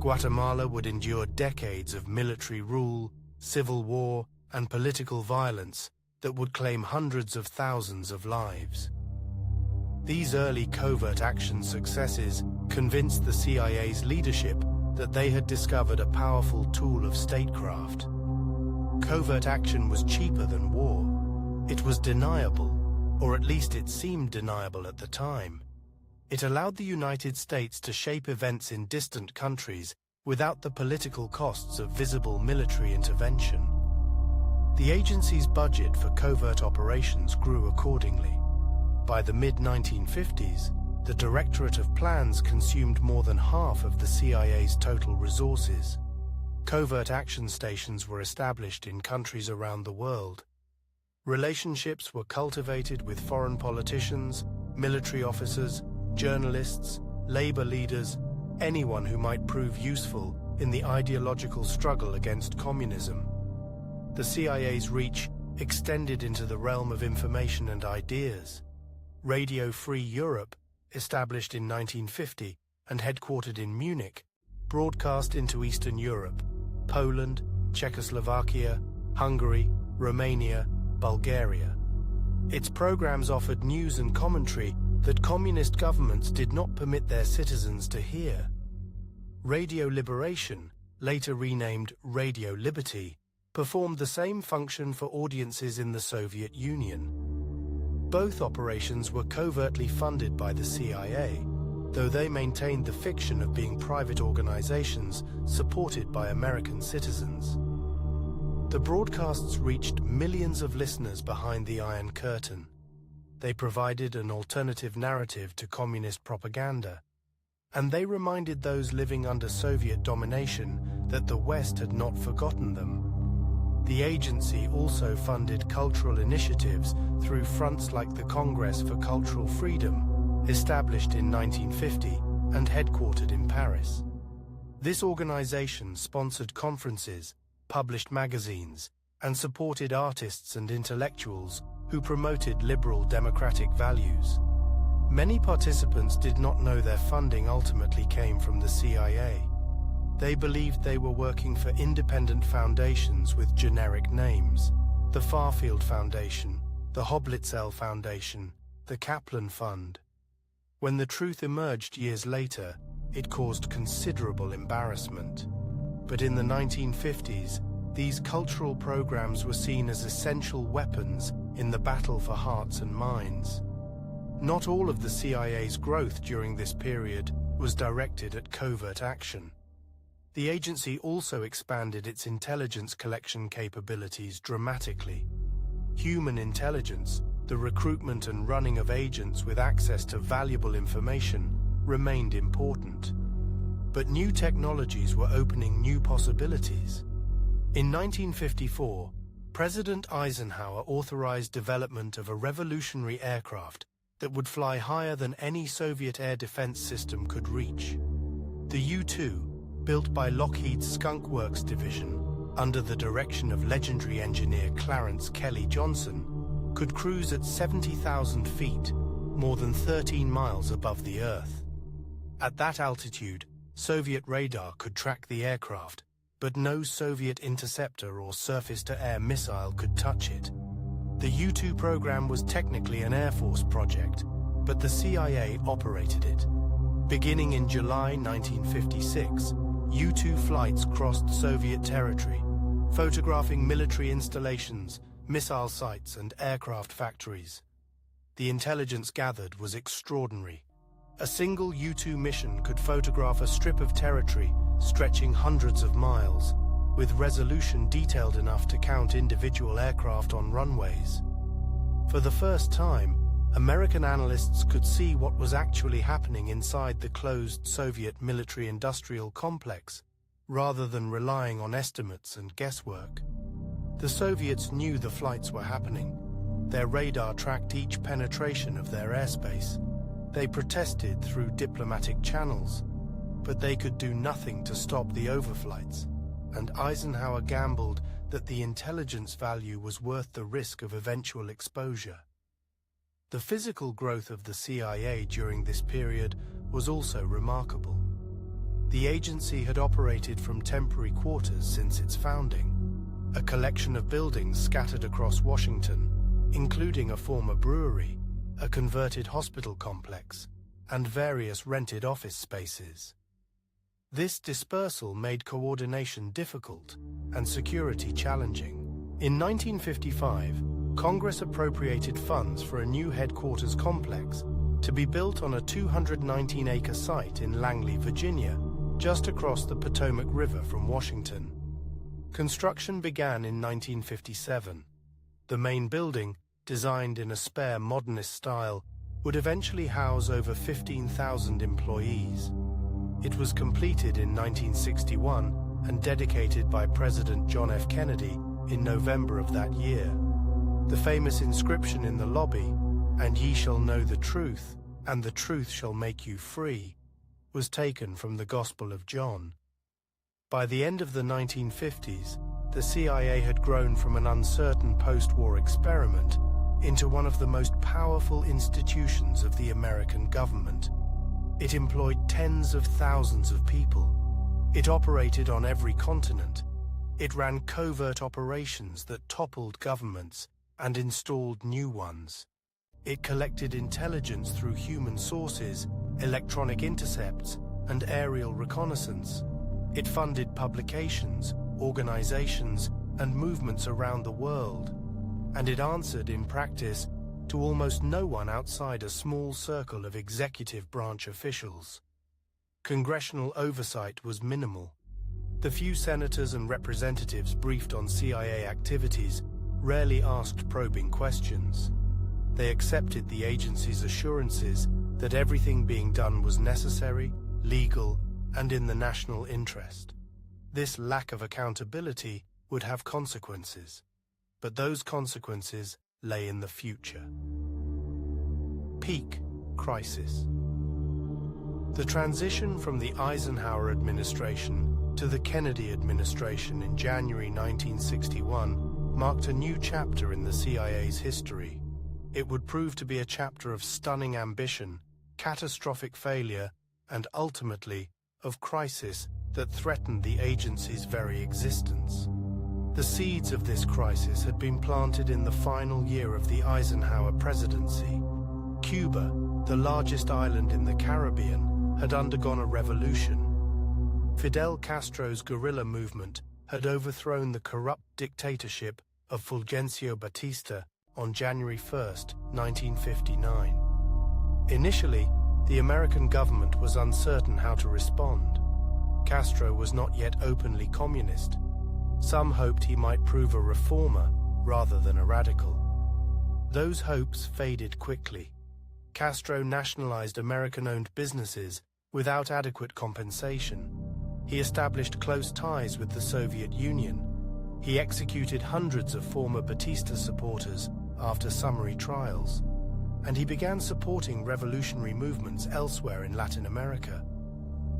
A: Guatemala would endure decades of military rule, civil war, and political violence that would claim hundreds of thousands of lives. These early covert action successes convinced the CIA's leadership that they had discovered a powerful tool of statecraft. Covert action was cheaper than war. It was deniable, or at least it seemed deniable at the time. It allowed the United States to shape events in distant countries without the political costs of visible military intervention. The agency's budget for covert operations grew accordingly. By the mid-1950s, the Directorate of Plans consumed more than half of the CIA's total resources. Covert action stations were established in countries around the world. Relationships were cultivated with foreign politicians, military officers, journalists, labor leaders, anyone who might prove useful in the ideological struggle against communism. The CIA's reach extended into the realm of information and ideas. Radio Free Europe, established in 1950 and headquartered in Munich, broadcast into Eastern Europe, Poland, Czechoslovakia, Hungary, Romania, Bulgaria. Its programs offered news and commentary that communist governments did not permit their citizens to hear. Radio Liberation, later renamed Radio Liberty, performed the same function for audiences in the Soviet Union. Both operations were covertly funded by the CIA, though they maintained the fiction of being private organizations supported by American citizens. The broadcasts reached millions of listeners behind the Iron Curtain. They provided an alternative narrative to communist propaganda, and they reminded those living under Soviet domination that the West had not forgotten them. The agency also funded cultural initiatives through fronts like the Congress for Cultural Freedom, established in 1950 and headquartered in Paris. This organization sponsored conferences, published magazines, and supported artists and intellectuals who promoted liberal democratic values. Many participants did not know their funding ultimately came from the CIA. They believed they were working for independent foundations with generic names: the Farfield Foundation, the Hoblitzell Foundation, the Kaplan Fund. When the truth emerged years later, it caused considerable embarrassment. But in the 1950s, these cultural programs were seen as essential weapons in the battle for hearts and minds. Not all of the CIA's growth during this period was directed at covert action. The agency also expanded its intelligence collection capabilities dramatically. Human intelligence, the recruitment and running of agents with access to valuable information, remained important. But new technologies were opening new possibilities. In 1954, President Eisenhower authorized development of a revolutionary aircraft that would fly higher than any Soviet air defense system could reach. The U-2, built by Lockheed's Skunk Works division under the direction of legendary engineer Clarence Kelly Johnson, could cruise at 70,000 feet, more than 13 miles above the Earth. At that altitude, Soviet radar could track the aircraft, but no Soviet interceptor or surface-to-air missile could touch it. The U-2 program was technically an Air Force project, but the CIA operated it. Beginning in July 1956, U-2 flights crossed Soviet territory, photographing military installations, missile sites, and aircraft factories. The intelligence gathered was extraordinary. A single U-2 mission could photograph a strip of territory stretching hundreds of miles, with resolution detailed enough to count individual aircraft on runways. For the first time, American analysts could see what was actually happening inside the closed Soviet military-industrial complex, rather than relying on estimates and guesswork. The Soviets knew the flights were happening. Their radar tracked each penetration of their airspace. They protested through diplomatic channels, but they could do nothing to stop the overflights, and Eisenhower gambled that the intelligence value was worth the risk of eventual exposure. The physical growth of the CIA during this period was also remarkable. The agency had operated from temporary quarters since its founding, a collection of buildings scattered across Washington, including a former brewery, a converted hospital complex, and various rented office spaces. This dispersal made coordination difficult and security challenging. In 1955, Congress appropriated funds for a new headquarters complex to be built on a 219-acre site in Langley, Virginia, just across the Potomac River from Washington. Construction began in 1957. The main building, designed in a spare modernist style, would eventually house over 15,000 employees. It was completed in 1961 and dedicated by President John F. Kennedy in November of that year. The famous inscription in the lobby, "And ye shall know the truth, and the truth shall make you free," was taken from the Gospel of John. By the end of the 1950s, the CIA had grown from an uncertain post-war experiment into one of the most powerful institutions of the American government. It employed tens of thousands of people. It operated on every continent. It ran covert operations that toppled governments and installed new ones. It collected intelligence through human sources, electronic intercepts, and aerial reconnaissance. It funded publications, organizations, and movements around the world. And it answered, in practice, to almost no one outside a small circle of executive branch officials. Congressional oversight was minimal. The few senators and representatives briefed on CIA activities rarely asked probing questions. They accepted the agency's assurances that everything being done was necessary, legal, and in the national interest. This lack of accountability would have consequences, but those consequences lay in the future. Peak crisis. The transition from the Eisenhower administration to the Kennedy administration in January 1961 marked a new chapter in the CIA's history. It would prove to be a chapter of stunning ambition, catastrophic failure, and ultimately, of crisis that threatened the agency's very existence. The seeds of this crisis had been planted in the final year of the Eisenhower presidency. Cuba, the largest island in the Caribbean, had undergone a revolution. Fidel Castro's guerrilla movement had overthrown the corrupt dictatorship of Fulgencio Batista on January 1, 1959. Initially, the American government was uncertain how to respond. Castro was not yet openly communist. Some hoped he might prove a reformer rather than a radical. Those hopes faded quickly. Castro nationalized American-owned businesses without adequate compensation. He established close ties with the Soviet Union. He executed hundreds of former Batista supporters after summary trials. And he began supporting revolutionary movements elsewhere in Latin America.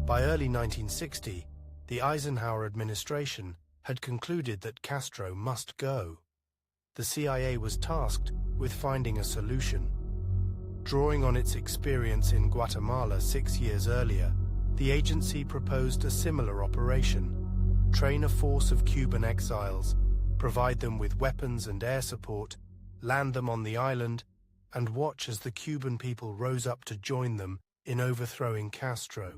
A: By early 1960, the Eisenhower administration had concluded that Castro must go. The CIA was tasked with finding a solution. Drawing on its experience in Guatemala 6 years earlier, the agency proposed a similar operation: train a force of Cuban exiles, provide them with weapons and air support, land them on the island, and watch as the Cuban people rose up to join them in overthrowing Castro.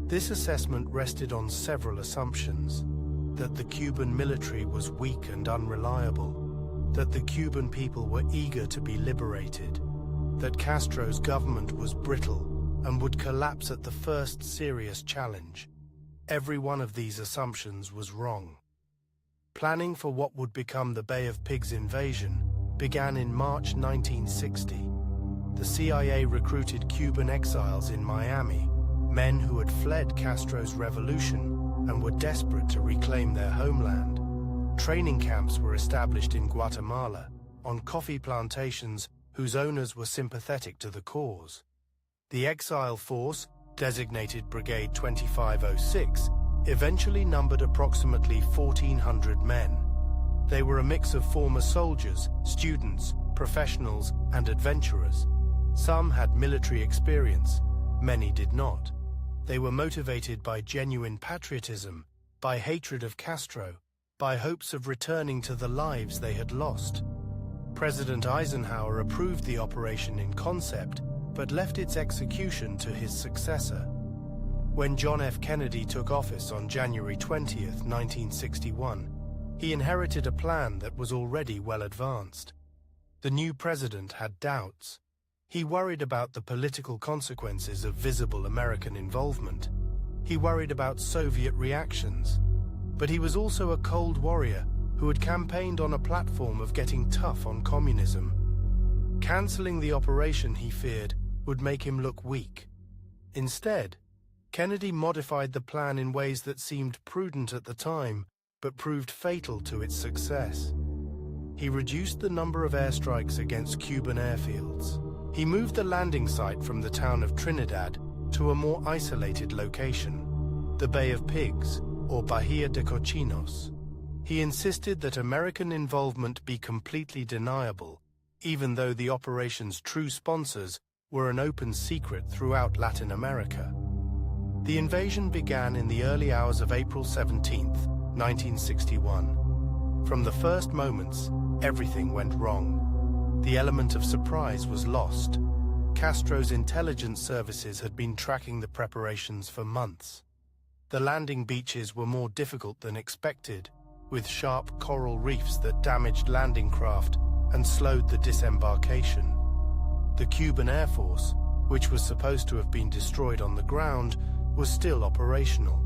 A: This assessment rested on several assumptions: that the Cuban military was weak and unreliable, that the Cuban people were eager to be liberated, that Castro's government was brittle and would collapse at the first serious challenge. Every one of these assumptions was wrong. Planning for what would become the Bay of Pigs invasion began in March 1960. The CIA recruited Cuban exiles in Miami, men who had fled Castro's revolution and were desperate to reclaim their homeland. Training camps were established in Guatemala, on coffee plantations whose owners were sympathetic to the cause. The exile force, designated Brigade 2506, eventually numbered approximately 1,400 men. They were a mix of former soldiers, students, professionals, and adventurers. Some had military experience, many did not. They were motivated by genuine patriotism, by hatred of Castro, by hopes of returning to the lives they had lost. President Eisenhower approved the operation in concept, but left its execution to his successor. When John F. Kennedy took office on January 20, 1961, he inherited a plan that was already well advanced. The new president had doubts. He worried about the political consequences of visible American involvement. He worried about Soviet reactions. But he was also a cold warrior who had campaigned on a platform of getting tough on communism. Canceling the operation, he feared, would make him look weak. Instead, Kennedy modified the plan in ways that seemed prudent at the time, but proved fatal to its success. He reduced the number of airstrikes against Cuban airfields. He moved the landing site from the town of Trinidad to a more isolated location, the Bay of Pigs, or Bahia de Cochinos. He insisted that American involvement be completely deniable, even though the operation's true sponsors were an open secret throughout Latin America. The invasion began in the early hours of April 17, 1961. From the first moments, everything went wrong. The element of surprise was lost. Castro's intelligence services had been tracking the preparations for months. The landing beaches were more difficult than expected, with sharp coral reefs that damaged landing craft and slowed the disembarkation. The Cuban Air Force, which was supposed to have been destroyed on the ground, was still operational.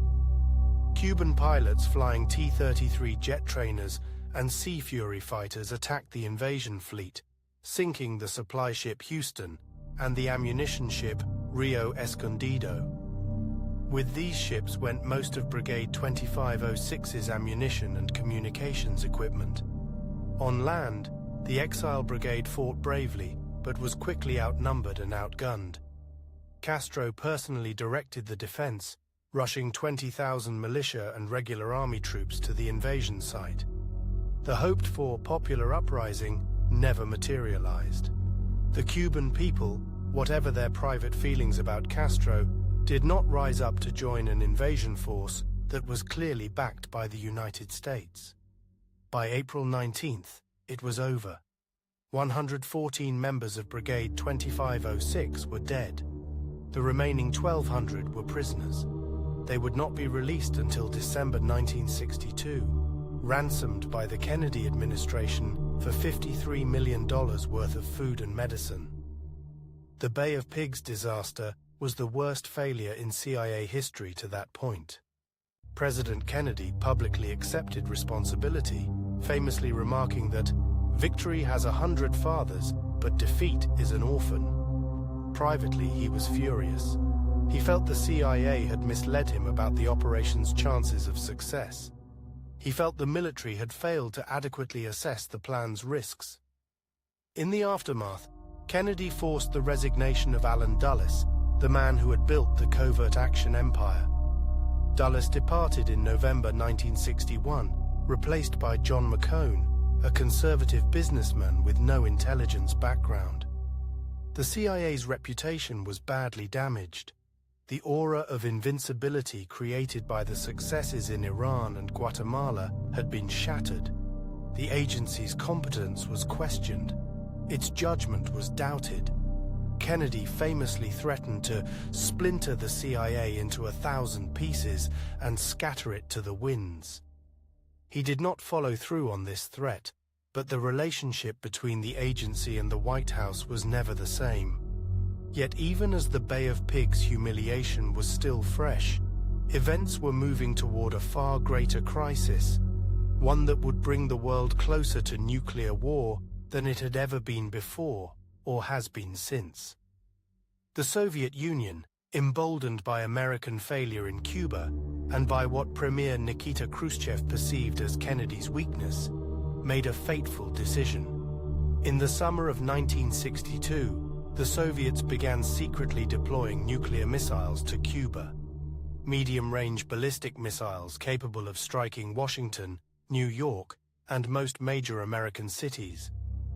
A: Cuban pilots flying T-33 jet trainers and Sea Fury fighters attacked the invasion fleet, sinking the supply ship Houston and the ammunition ship Rio Escondido. With these ships went most of Brigade 2506's ammunition and communications equipment. On land, the Exile Brigade fought bravely, but was quickly outnumbered and outgunned. Castro personally directed the defense, rushing 20,000 militia and regular army troops to the invasion site. The hoped-for popular uprising never materialized. The Cuban people, whatever their private feelings about Castro, did not rise up to join an invasion force that was clearly backed by the United States. By April 19th, it was over. 114 members of Brigade 2506 were dead. The remaining 1,200 were prisoners. They would not be released until December 1962, ransomed by the Kennedy administration for $53 million worth of food and medicine. The Bay of Pigs disaster was the worst failure in CIA history to that point. President Kennedy publicly accepted responsibility, famously remarking that victory has 100 fathers, but defeat is an orphan. Privately, he was furious. He felt the CIA had misled him about the operation's chances of success. He felt the military had failed to adequately assess the plan's risks. In the aftermath, Kennedy forced the resignation of Allen Dulles, the man who had built the covert action empire. Dulles departed in November 1961, replaced by John McCone, a conservative businessman with no intelligence background. The CIA's reputation was badly damaged. The aura of invincibility created by the successes in Iran and Guatemala had been shattered. The agency's competence was questioned. Its judgment was doubted. Kennedy famously threatened to splinter the CIA into 1,000 pieces and scatter it to the winds. He did not follow through on this threat, but the relationship between the agency and the White House was never the same. Yet even as the Bay of Pigs humiliation was still fresh, events were moving toward a far greater crisis, one that would bring the world closer to nuclear war than it had ever been before or has been since. The Soviet Union, emboldened by American failure in Cuba and by what Premier Nikita Khrushchev perceived as Kennedy's weakness, made a fateful decision. In the summer of 1962, the Soviets began secretly deploying nuclear missiles to Cuba. Medium-range ballistic missiles capable of striking Washington, New York, and most major American cities.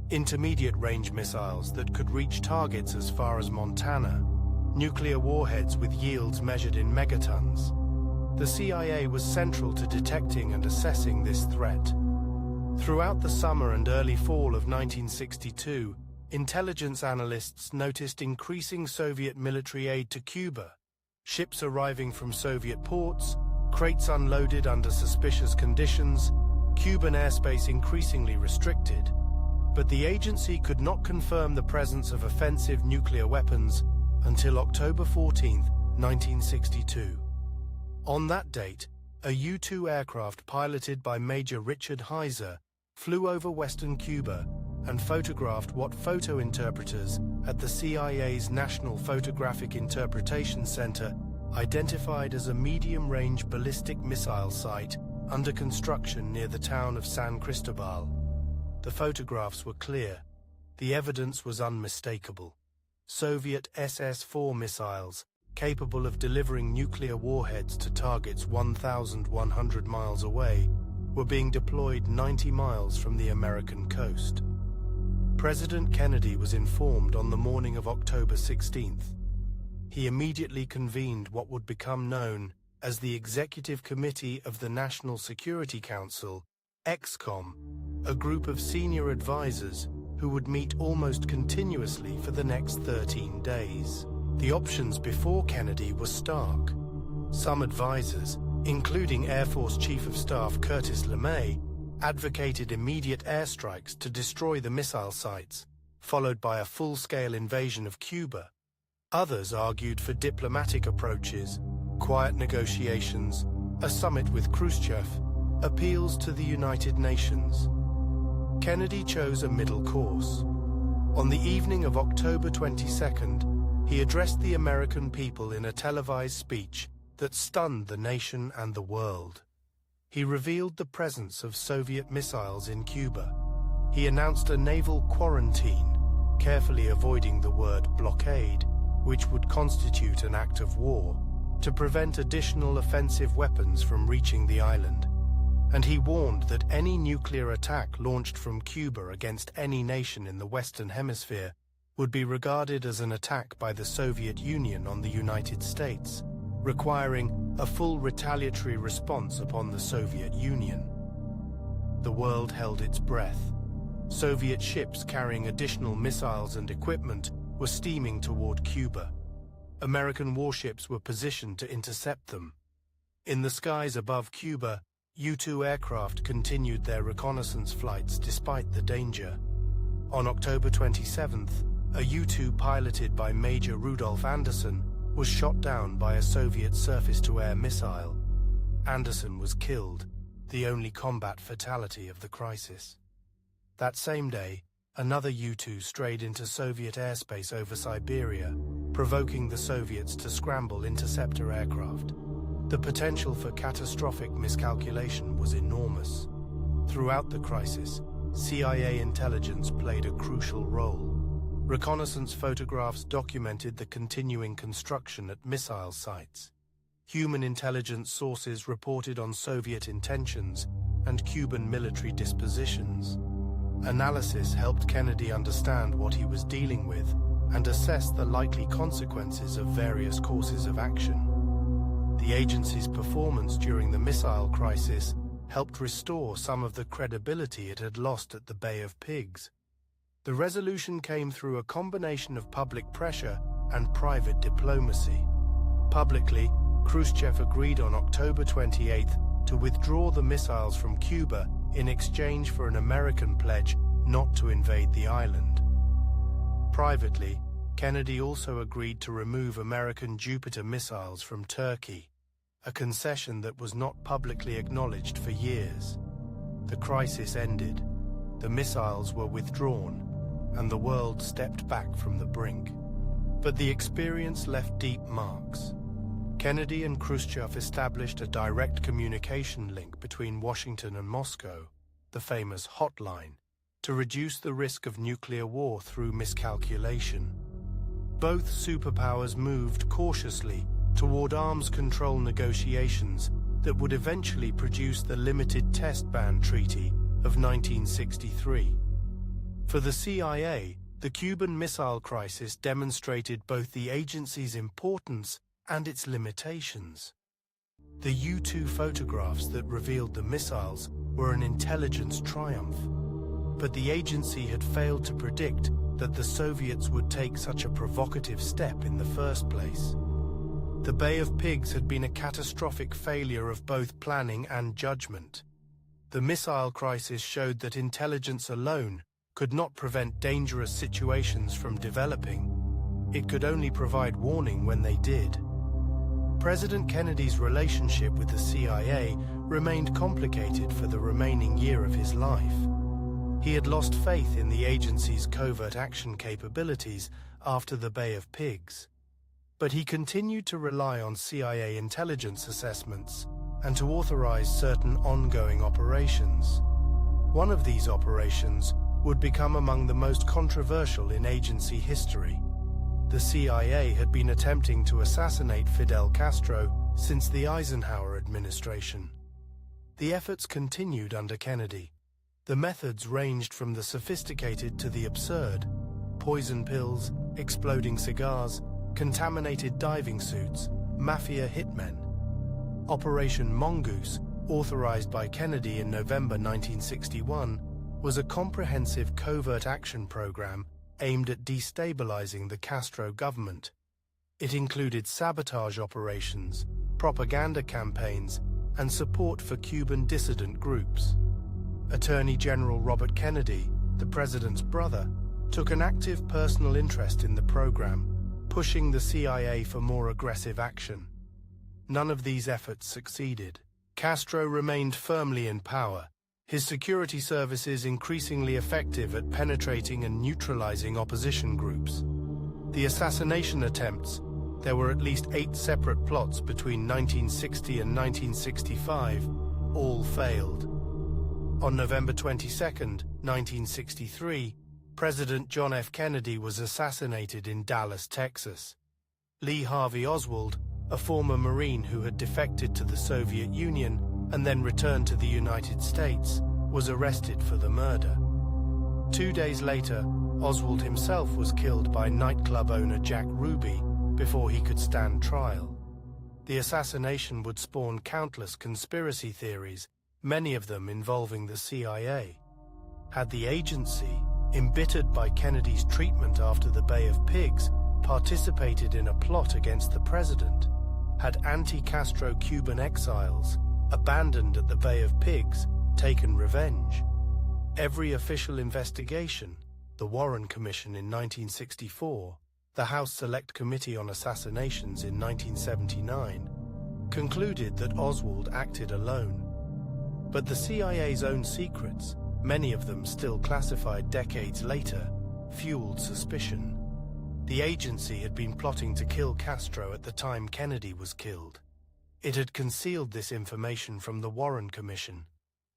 A: Intermediate-range missiles that could reach targets as far as Montana. Nuclear warheads with yields measured in megatons. The CIA was central to detecting and assessing this threat. Throughout the summer and early fall of 1962, intelligence analysts noticed increasing Soviet military aid to Cuba, ships arriving from Soviet ports, crates unloaded under suspicious conditions, Cuban airspace increasingly restricted. But the agency could not confirm the presence of offensive nuclear weapons until October 14, 1962. On that date, a U-2 aircraft piloted by Major Richard Heiser flew over western Cuba and photographed what photo interpreters at the CIA's National Photographic Interpretation Center identified as a medium-range ballistic missile site under construction near the town of San Cristobal. The photographs were clear. The evidence was unmistakable. Soviet SS-4 missiles, capable of delivering nuclear warheads to targets 1,100 miles away, were being deployed 90 miles from the American coast. President Kennedy was informed on the morning of October 16th. He immediately convened what would become known as the Executive Committee of the National Security Council, EXCOM, a group of senior advisors who would meet almost continuously for the next 13 days. The options before Kennedy were stark. Some advisors, including Air Force Chief of Staff Curtis LeMay, advocated immediate airstrikes to destroy the missile sites, followed by a full-scale invasion of Cuba. Others argued for diplomatic approaches, quiet negotiations, a summit with Khrushchev, appeals to the United Nations. Kennedy chose a middle course. On the evening of October 22nd, he addressed the American people in a televised speech that stunned the nation and the world. He revealed the presence of Soviet missiles in Cuba. He announced a naval quarantine, carefully avoiding the word blockade, which would constitute an act of war, to prevent additional offensive weapons from reaching the island. And he warned that any nuclear attack launched from Cuba against any nation in the Western Hemisphere would be regarded as an attack by the Soviet Union on the United States, requiring a full retaliatory response upon the Soviet Union. The world held its breath. Soviet ships carrying additional missiles and equipment were steaming toward Cuba. American warships were positioned to intercept them. In the skies above Cuba, U-2 aircraft continued their reconnaissance flights despite the danger. On October 27th, a U-2 piloted by Major Rudolf Anderson was shot down by a Soviet surface-to-air missile. Anderson was killed, the only combat fatality of the crisis. That same day, another U-2 strayed into Soviet airspace over Siberia, provoking the Soviets to scramble interceptor aircraft. The potential for catastrophic miscalculation was enormous. Throughout the crisis, CIA intelligence played a crucial role. Reconnaissance photographs documented the continuing construction at missile sites. Human intelligence sources reported on Soviet intentions and Cuban military dispositions. Analysis helped Kennedy understand what he was dealing with and assess the likely consequences of various courses of action. The agency's performance during the missile crisis helped restore some of the credibility it had lost at the Bay of Pigs. The resolution came through a combination of public pressure and private diplomacy. Publicly, Khrushchev agreed on October 28 to withdraw the missiles from Cuba in exchange for an American pledge not to invade the island. Privately, Kennedy also agreed to remove American Jupiter missiles from Turkey, a concession that was not publicly acknowledged for years. The crisis ended, the missiles were withdrawn, and the world stepped back from the brink. But the experience left deep marks. Kennedy and Khrushchev established a direct communication link between Washington and Moscow, the famous hotline, to reduce the risk of nuclear war through miscalculation. Both superpowers moved cautiously toward arms control negotiations that would eventually produce the Limited Test Ban Treaty of 1963. For the CIA, the Cuban Missile Crisis demonstrated both the agency's importance and its limitations. The U-2 photographs that revealed the missiles were an intelligence triumph, but the agency had failed to predict that the Soviets would take such a provocative step in the first place. The Bay of Pigs had been a catastrophic failure of both planning and judgment. The missile crisis showed that intelligence alone could not prevent dangerous situations from developing. It could only provide warning when they did. President Kennedy's relationship with the CIA remained complicated for the remaining year of his life. He had lost faith in the agency's covert action capabilities after the Bay of Pigs, but he continued to rely on CIA intelligence assessments and to authorize certain ongoing operations. One of these operations would become among the most controversial in agency history. The CIA had been attempting to assassinate Fidel Castro since the Eisenhower administration. The efforts continued under Kennedy. The methods ranged from the sophisticated to the absurd: poison pills, exploding cigars, contaminated diving suits, mafia hitmen. Operation Mongoose, authorized by Kennedy in November 1961, was a comprehensive covert action program aimed at destabilizing the Castro government. It included sabotage operations, propaganda campaigns, and support for Cuban dissident groups. Attorney General Robert Kennedy, the president's brother, took an active personal interest in the program, pushing the CIA for more aggressive action. None of these efforts succeeded. Castro remained firmly in power, his security services increasingly effective at penetrating and neutralizing opposition groups. The assassination attempts, there were at least 8 separate plots between 1960 and 1965, all failed. On November 22, 1963, President John F. Kennedy was assassinated in Dallas, Texas. Lee Harvey Oswald, a former Marine who had defected to the Soviet Union and then returned to the United States, was arrested for the murder. 2 days later, Oswald himself was killed by nightclub owner Jack Ruby before he could stand trial. The assassination would spawn countless conspiracy theories, many of them involving the CIA. Had the agency, embittered by Kennedy's treatment after the Bay of Pigs, participated in a plot against the president? Had anti-Castro Cuban exiles, abandoned at the Bay of Pigs, taken revenge? Every official investigation, the Warren Commission in 1964, the House Select Committee on Assassinations in 1979, concluded that Oswald acted alone. But the CIA's own secrets, many of them still classified decades later, fueled suspicion. The agency had been plotting to kill Castro at the time Kennedy was killed. It had concealed this information from the Warren Commission.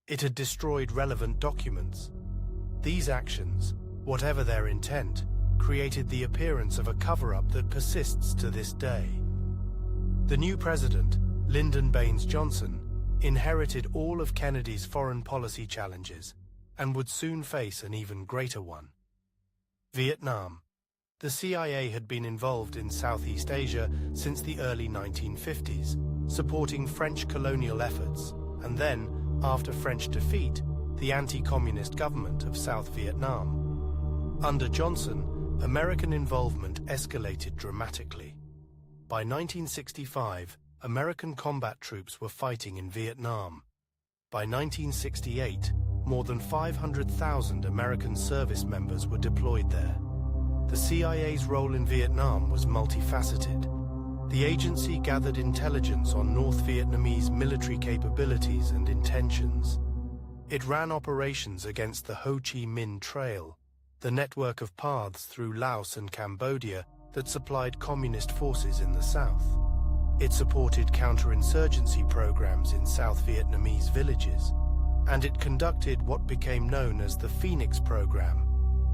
A: It had destroyed relevant documents. These actions, whatever their intent, created the appearance of a cover-up that persists to this day. The new president, Lyndon Baines Johnson, inherited all of Kennedy's foreign policy challenges and would soon face an even greater one. Vietnam. The CIA had been involved in Southeast Asia since the early 1950s, supporting French colonial efforts, and then, after French defeat, the anti-communist government of South Vietnam. Under Johnson, American involvement escalated dramatically. By 1965, American combat troops were fighting in Vietnam. By 1968, more than 500,000 American service members were deployed there. The CIA's role in Vietnam was multifaceted. The agency gathered intelligence on North Vietnamese military capabilities and intentions. It ran operations against the Ho Chi Minh Trail, the network of paths through Laos and Cambodia that supplied communist forces in the south. It supported counterinsurgency programs in South Vietnamese villages, and it conducted what became known as the Phoenix Program,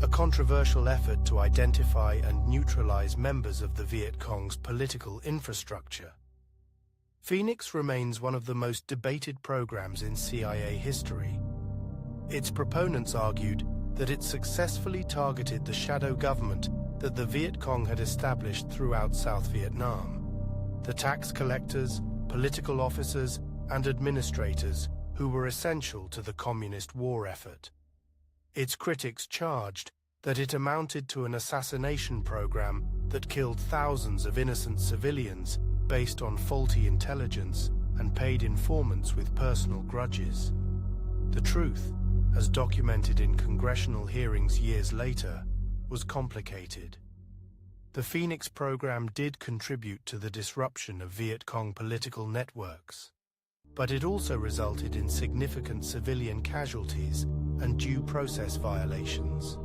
A: a controversial effort to identify and neutralize members of the Viet Cong's political infrastructure. Phoenix remains one of the most debated programs in CIA history. Its proponents argued that it successfully targeted the shadow government that the Viet Cong had established throughout South Vietnam, the tax collectors, political officers, and administrators who were essential to the communist war effort. Its critics charged that it amounted to an assassination program that killed thousands of innocent civilians based on faulty intelligence and paid informants with personal grudges. The truth, as documented in congressional hearings years later, was complicated. The Phoenix program did contribute to the disruption of Viet Cong political networks, but it also resulted in significant civilian casualties and due process violations.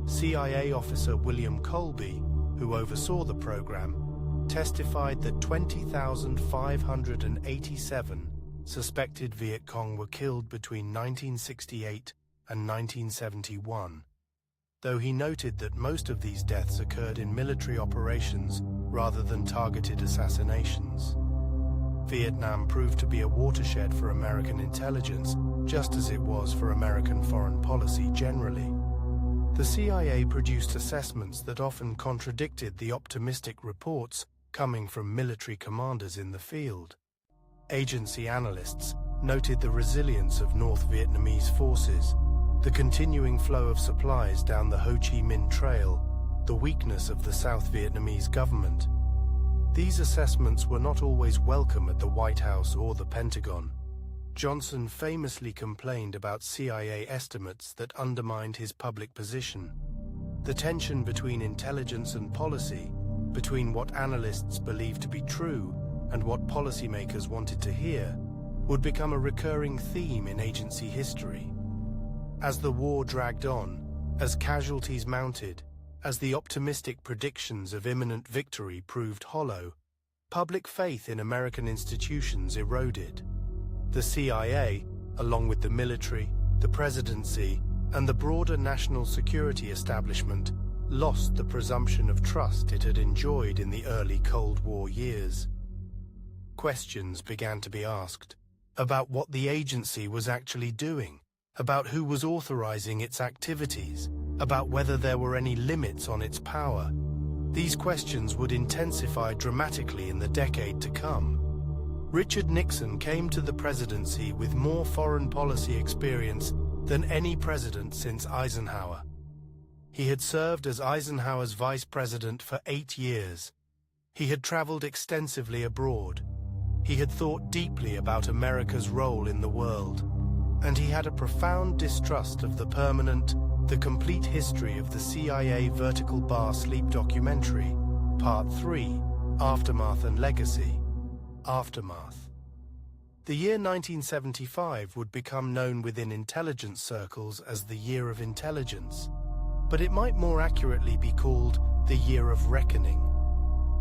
A: CIA officer William Colby, who oversaw the program, testified that 20,587 suspected Viet Cong were killed between 1968 and 1971, though he noted that most of these deaths occurred in military operations rather than targeted assassinations. Vietnam proved to be a watershed for American intelligence, just as it was for American foreign policy generally. The CIA produced assessments that often contradicted the optimistic reports coming from military commanders in the field. Agency analysts noted the resilience of North Vietnamese forces, the continuing flow of supplies down the Ho Chi Minh Trail, the weakness of the South Vietnamese government. These assessments were not always welcome at the White House or the Pentagon. Johnson famously complained about CIA estimates that undermined his public position. The tension between intelligence and policy, between what analysts believed to be true and what policymakers wanted to hear, would become a recurring theme in agency history. As the war dragged on, as casualties mounted, as the optimistic predictions of imminent victory proved hollow, public faith in American institutions eroded. The CIA, along with the military, the presidency, and the broader national security establishment, lost the presumption of trust it had enjoyed in the early Cold War years. Questions began to be asked about what the agency was actually doing, about who was authorizing its activities, about whether there were any limits on its power. These questions would intensify dramatically in the decade to come. Richard Nixon came to the presidency with more foreign policy experience than any president since Eisenhower. He had served as Eisenhower's vice president for 8 years. He had traveled extensively abroad. He had thought deeply about America's role in the world. And he had a profound distrust of the complete history of the CIA vertical bar sleep documentary, Part 3, Aftermath and Legacy. Aftermath. The year 1975 would become known within intelligence circles as the Year of Intelligence, but it might more accurately be called the Year of Reckoning.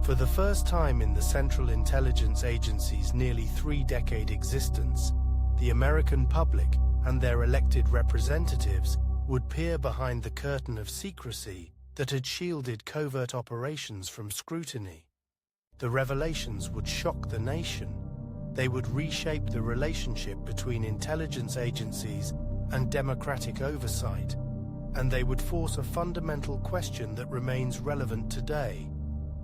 A: For the first time in the Central Intelligence Agency's nearly 3-decade existence, the American public and their elected representatives would peer behind the curtain of secrecy that had shielded covert operations from scrutiny. The revelations would shock the nation. They would reshape the relationship between intelligence agencies and democratic oversight, and they would force a fundamental question that remains relevant today.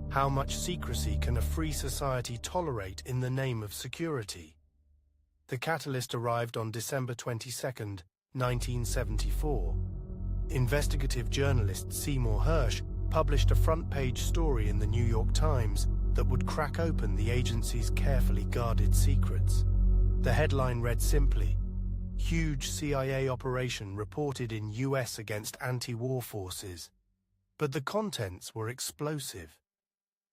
A: How much secrecy can a free society tolerate in the name of security? The catalyst arrived on December 22, 1974. Investigative journalist Seymour Hersh published a front-page story in the New York Times that would crack open the agency's carefully guarded secrets. The headline read simply, "Huge CIA operation reported in US against anti-war forces." But the contents were explosive.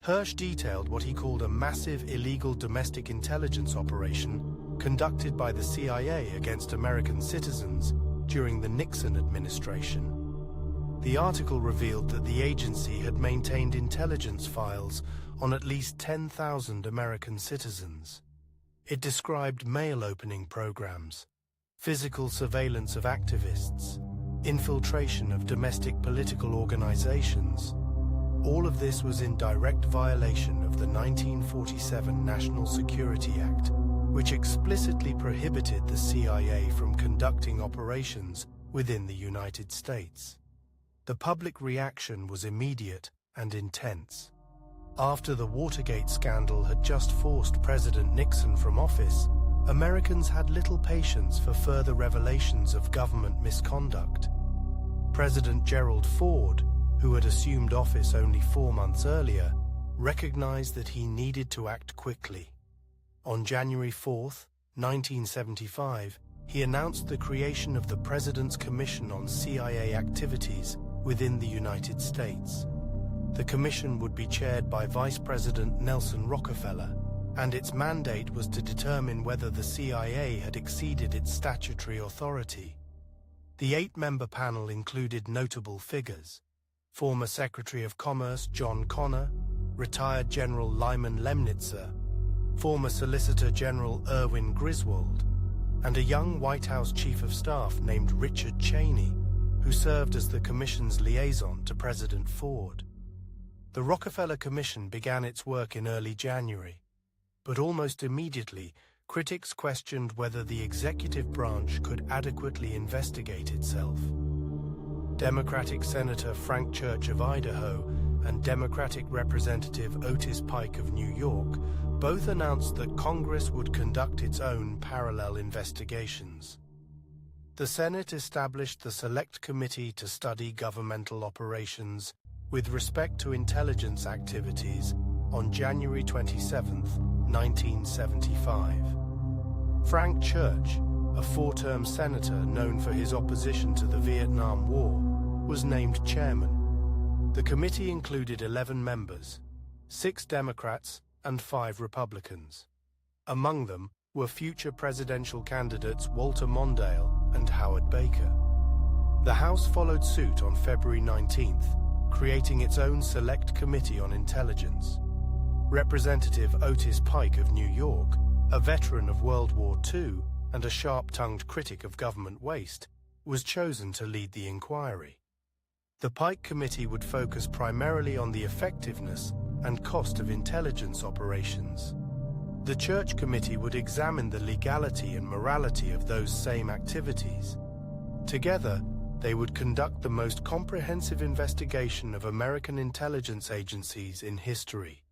A: Hersh detailed what he called a massive illegal domestic intelligence operation conducted by the CIA against American citizens during the Nixon administration. The article revealed that the agency had maintained intelligence files on at least 10,000 American citizens. It described mail-opening programs, physical surveillance of activists, infiltration of domestic political organizations. All of this was in direct violation of the 1947 National Security Act, which explicitly prohibited the CIA from conducting operations within the United States. The public reaction was immediate and intense. After the Watergate scandal had just forced President Nixon from office, Americans had little patience for further revelations of government misconduct. President Gerald Ford, who had assumed office only 4 months earlier, recognized that he needed to act quickly. On January 4, 1975, he announced the creation of the President's Commission on CIA Activities within the United States. The commission would be chaired by Vice President Nelson Rockefeller, and its mandate was to determine whether the CIA had exceeded its statutory authority. The 8-member panel included notable figures: former Secretary of Commerce John Connor, retired General Lyman Lemnitzer, former Solicitor General Erwin Griswold, and a young White House Chief of Staff named Richard Cheney, who served as the Commission's liaison to President Ford. The Rockefeller Commission began its work in early January, but almost immediately, critics questioned whether the executive branch could adequately investigate itself. Democratic Senator Frank Church of Idaho and Democratic Representative Otis Pike of New York both announced that Congress would conduct its own parallel investigations. The Senate established the Select Committee to study governmental operations with respect to intelligence activities on January 27, 1975. Frank Church, a 4-term senator known for his opposition to the Vietnam War, was named chairman. The committee included 11 members, 6 Democrats and 5 Republicans. Among them were future presidential candidates Walter Mondale and Howard Baker. The House followed suit on February 19th, creating its own Select Committee on Intelligence. Representative Otis Pike of New York, a veteran of World War II and a sharp-tongued critic of government waste, was chosen to lead the inquiry. The Pike Committee would focus primarily on the effectiveness and cost of intelligence operations. The Church Committee would examine the legality and morality of those same activities. Together, they would conduct the most comprehensive investigation of American intelligence agencies in history.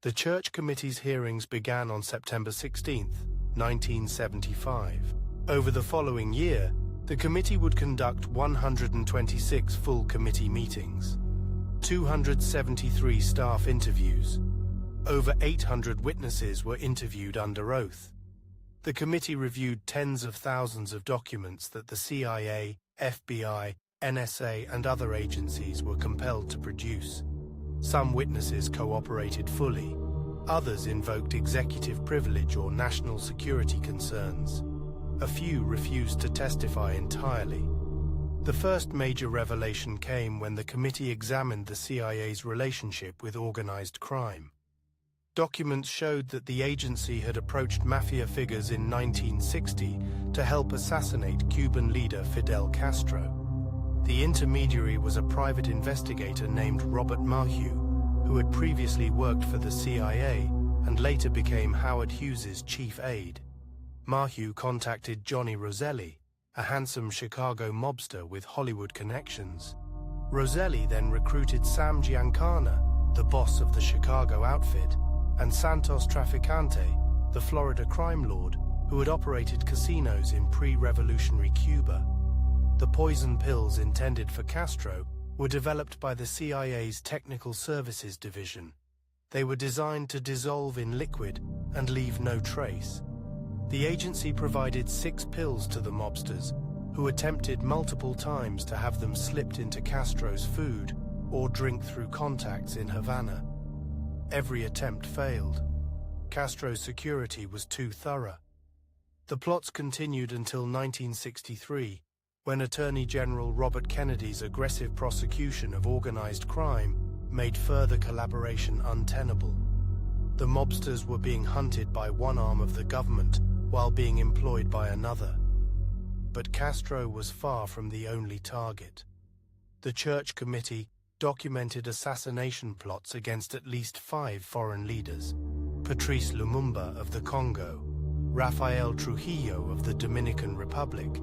A: The Church Committee's hearings began on September 16, 1975. Over the following year, the committee would conduct 126 full committee meetings, 273 staff interviews. Over 800 witnesses were interviewed under oath. The committee reviewed tens of thousands of documents that the CIA, FBI, NSA, and other agencies were compelled to produce. Some witnesses cooperated fully. Others invoked executive privilege or national security concerns. A few refused to testify entirely. The first major revelation came when the committee examined the CIA's relationship with organized crime. Documents showed that the agency had approached mafia figures in 1960 to help assassinate Cuban leader Fidel Castro. The intermediary was a private investigator named Robert Maheu, who had previously worked for the CIA and later became Howard Hughes's chief aide. Maheu contacted Johnny Roselli, a handsome Chicago mobster with Hollywood connections. Roselli then recruited Sam Giancana, the boss of the Chicago outfit, and Santos Traficante, the Florida crime lord who had operated casinos in pre-revolutionary Cuba. The poison pills intended for Castro were developed by the CIA's Technical Services Division. They were designed to dissolve in liquid and leave no trace. The agency provided 6 pills to the mobsters, who attempted multiple times to have them slipped into Castro's food or drink through contacts in Havana. Every attempt failed. Castro's security was too thorough. The plots continued until 1963, when Attorney General Robert Kennedy's aggressive prosecution of organized crime made further collaboration untenable. The mobsters were being hunted by one arm of the government while being employed by another. But Castro was far from the only target. The Church Committee documented assassination plots against at least 5 foreign leaders: Patrice Lumumba of the Congo, Rafael Trujillo of the Dominican Republic,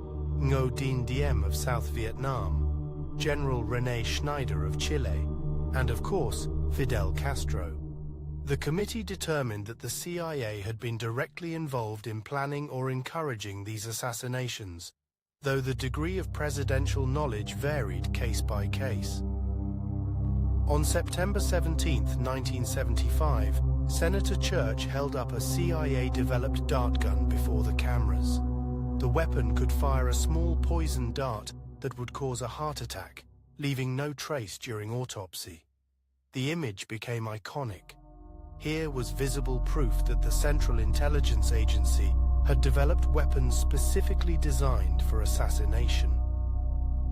A: Ngo Dinh Diem of South Vietnam, General René Schneider of Chile, and of course, Fidel Castro. The committee determined that the CIA had been directly involved in planning or encouraging these assassinations, though the degree of presidential knowledge varied case by case. On September 17, 1975, Senator Church held up a CIA-developed dart gun before the cameras. The weapon could fire a small poison dart that would cause a heart attack, leaving no trace during autopsy. The image became iconic. Here was visible proof that the Central Intelligence Agency had developed weapons specifically designed for assassination.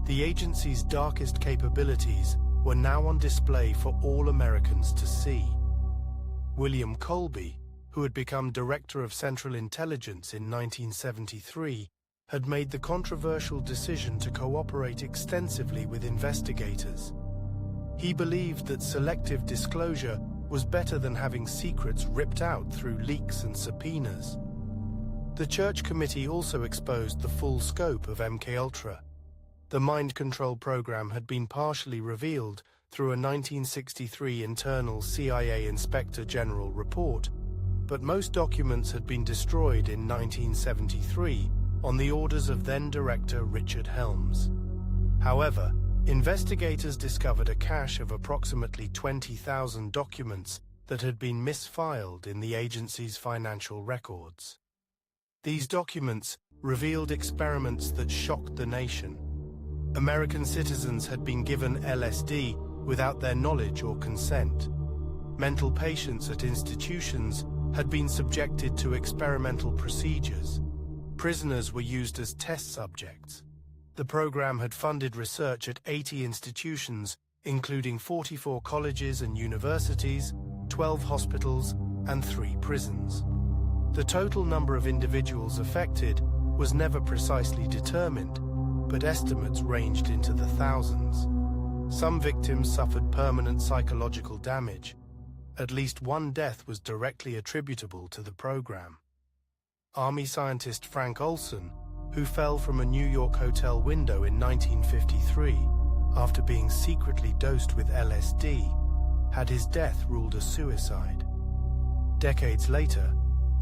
A: The agency's darkest capabilities were now on display for all Americans to see. William Colby, who had become Director of Central Intelligence in 1973, had made the controversial decision to cooperate extensively with investigators. He believed that selective disclosure was better than having secrets ripped out through leaks and subpoenas. The Church Committee also exposed the full scope of MKUltra. The mind control program had been partially revealed through a 1963 internal CIA Inspector General report, but most documents had been destroyed in 1973 on the orders of then-Director Richard Helms. However, investigators discovered a cache of approximately 20,000 documents that had been misfiled in the agency's financial records. These documents revealed experiments that shocked the nation. American citizens had been given LSD without their knowledge or consent. Mental patients at institutions had been subjected to experimental procedures. Prisoners were used as test subjects. The program had funded research at 80 institutions, including 44 colleges and universities, 12 hospitals, and 3 prisons. The total number of individuals affected was never precisely determined, but estimates ranged into the thousands. Some victims suffered permanent psychological damage. At least one death was directly attributable to the program. Army scientist Frank Olson, who fell from a New York hotel window in 1953 after being secretly dosed with LSD, had his death ruled a suicide. Decades later,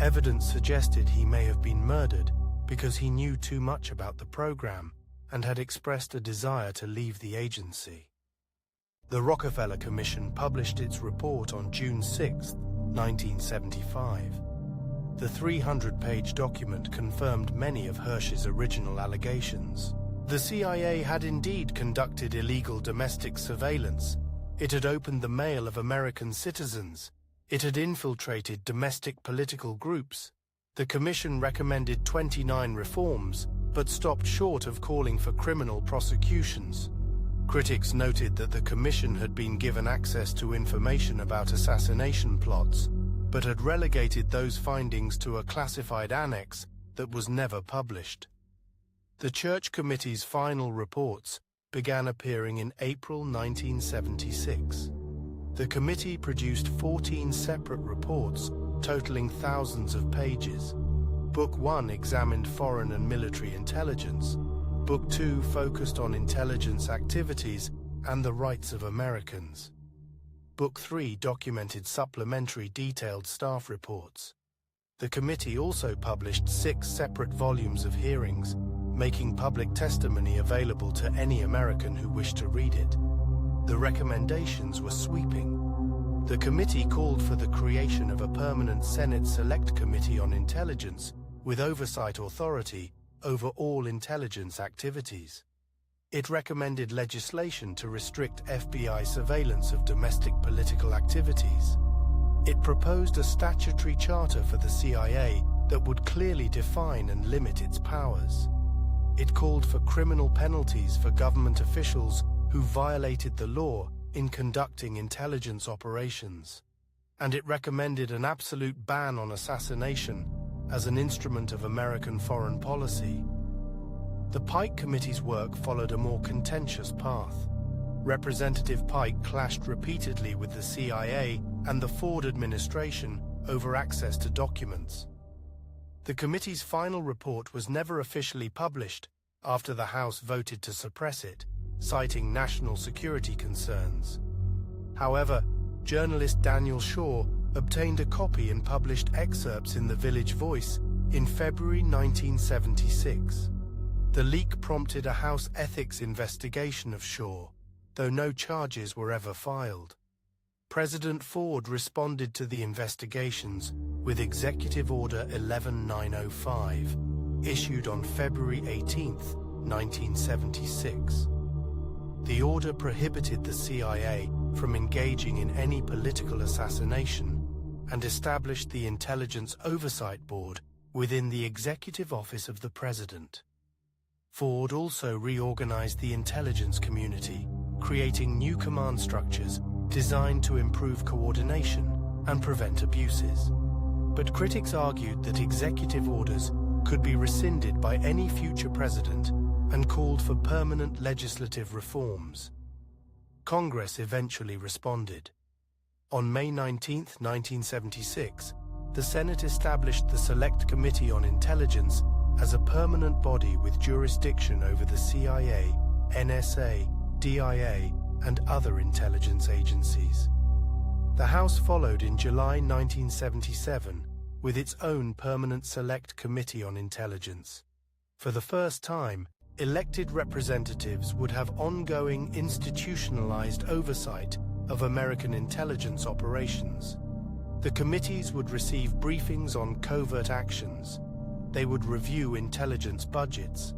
A: evidence suggested he may have been murdered because he knew too much about the program and had expressed a desire to leave the agency. The Rockefeller Commission published its report on June 6, 1975. The 300-page document confirmed many of Hersh's original allegations. The CIA had indeed conducted illegal domestic surveillance. It had opened the mail of American citizens. It had infiltrated domestic political groups. The Commission recommended 29 reforms, but stopped short of calling for criminal prosecutions. Critics noted that the Commission had been given access to information about assassination plots, but had relegated those findings to a classified annex that was never published. The Church Committee's final reports began appearing in April 1976. The committee produced 14 separate reports totaling thousands of pages. Book 1 examined foreign and military intelligence. Book 2 focused on intelligence activities and the rights of Americans. Book 3 documented supplementary detailed staff reports. The committee also published 6 separate volumes of hearings, making public testimony available to any American who wished to read it. The recommendations were sweeping. The committee called for the creation of a permanent Senate Select Committee on Intelligence with oversight authority over all intelligence activities. It recommended legislation to restrict FBI surveillance of domestic political activities. It proposed a statutory charter for the CIA that would clearly define and limit its powers. It called for criminal penalties for government officials who violated the law in conducting intelligence operations. And it recommended an absolute ban on assassination as an instrument of American foreign policy. The Pike Committee's work followed a more contentious path. Representative Pike clashed repeatedly with the CIA and the Ford administration over access to documents. The committee's final report was never officially published after the House voted to suppress it, citing national security concerns. However, journalist Daniel Shaw obtained a copy and published excerpts in the Village Voice in February 1976. The leak prompted a House ethics investigation of Shaw, though no charges were ever filed. President Ford responded to the investigations with Executive Order 11905, issued on February 18, 1976. The order prohibited the CIA from engaging in any political assassination and established the Intelligence Oversight Board within the Executive Office of the President. Ford also reorganized the intelligence community, creating new command structures designed to improve coordination and prevent abuses. But critics argued that executive orders could be rescinded by any future president and called for permanent legislative reforms. Congress eventually responded. On May 19, 1976, the Senate established the Select Committee on Intelligence as a permanent body with jurisdiction over the CIA, NSA, DIA, and other intelligence agencies. The House followed in July 1977 with its own permanent Select Committee on Intelligence. For the first time, elected representatives would have ongoing institutionalized oversight of American intelligence operations. The committees would receive briefings on covert actions. They would review intelligence budgets.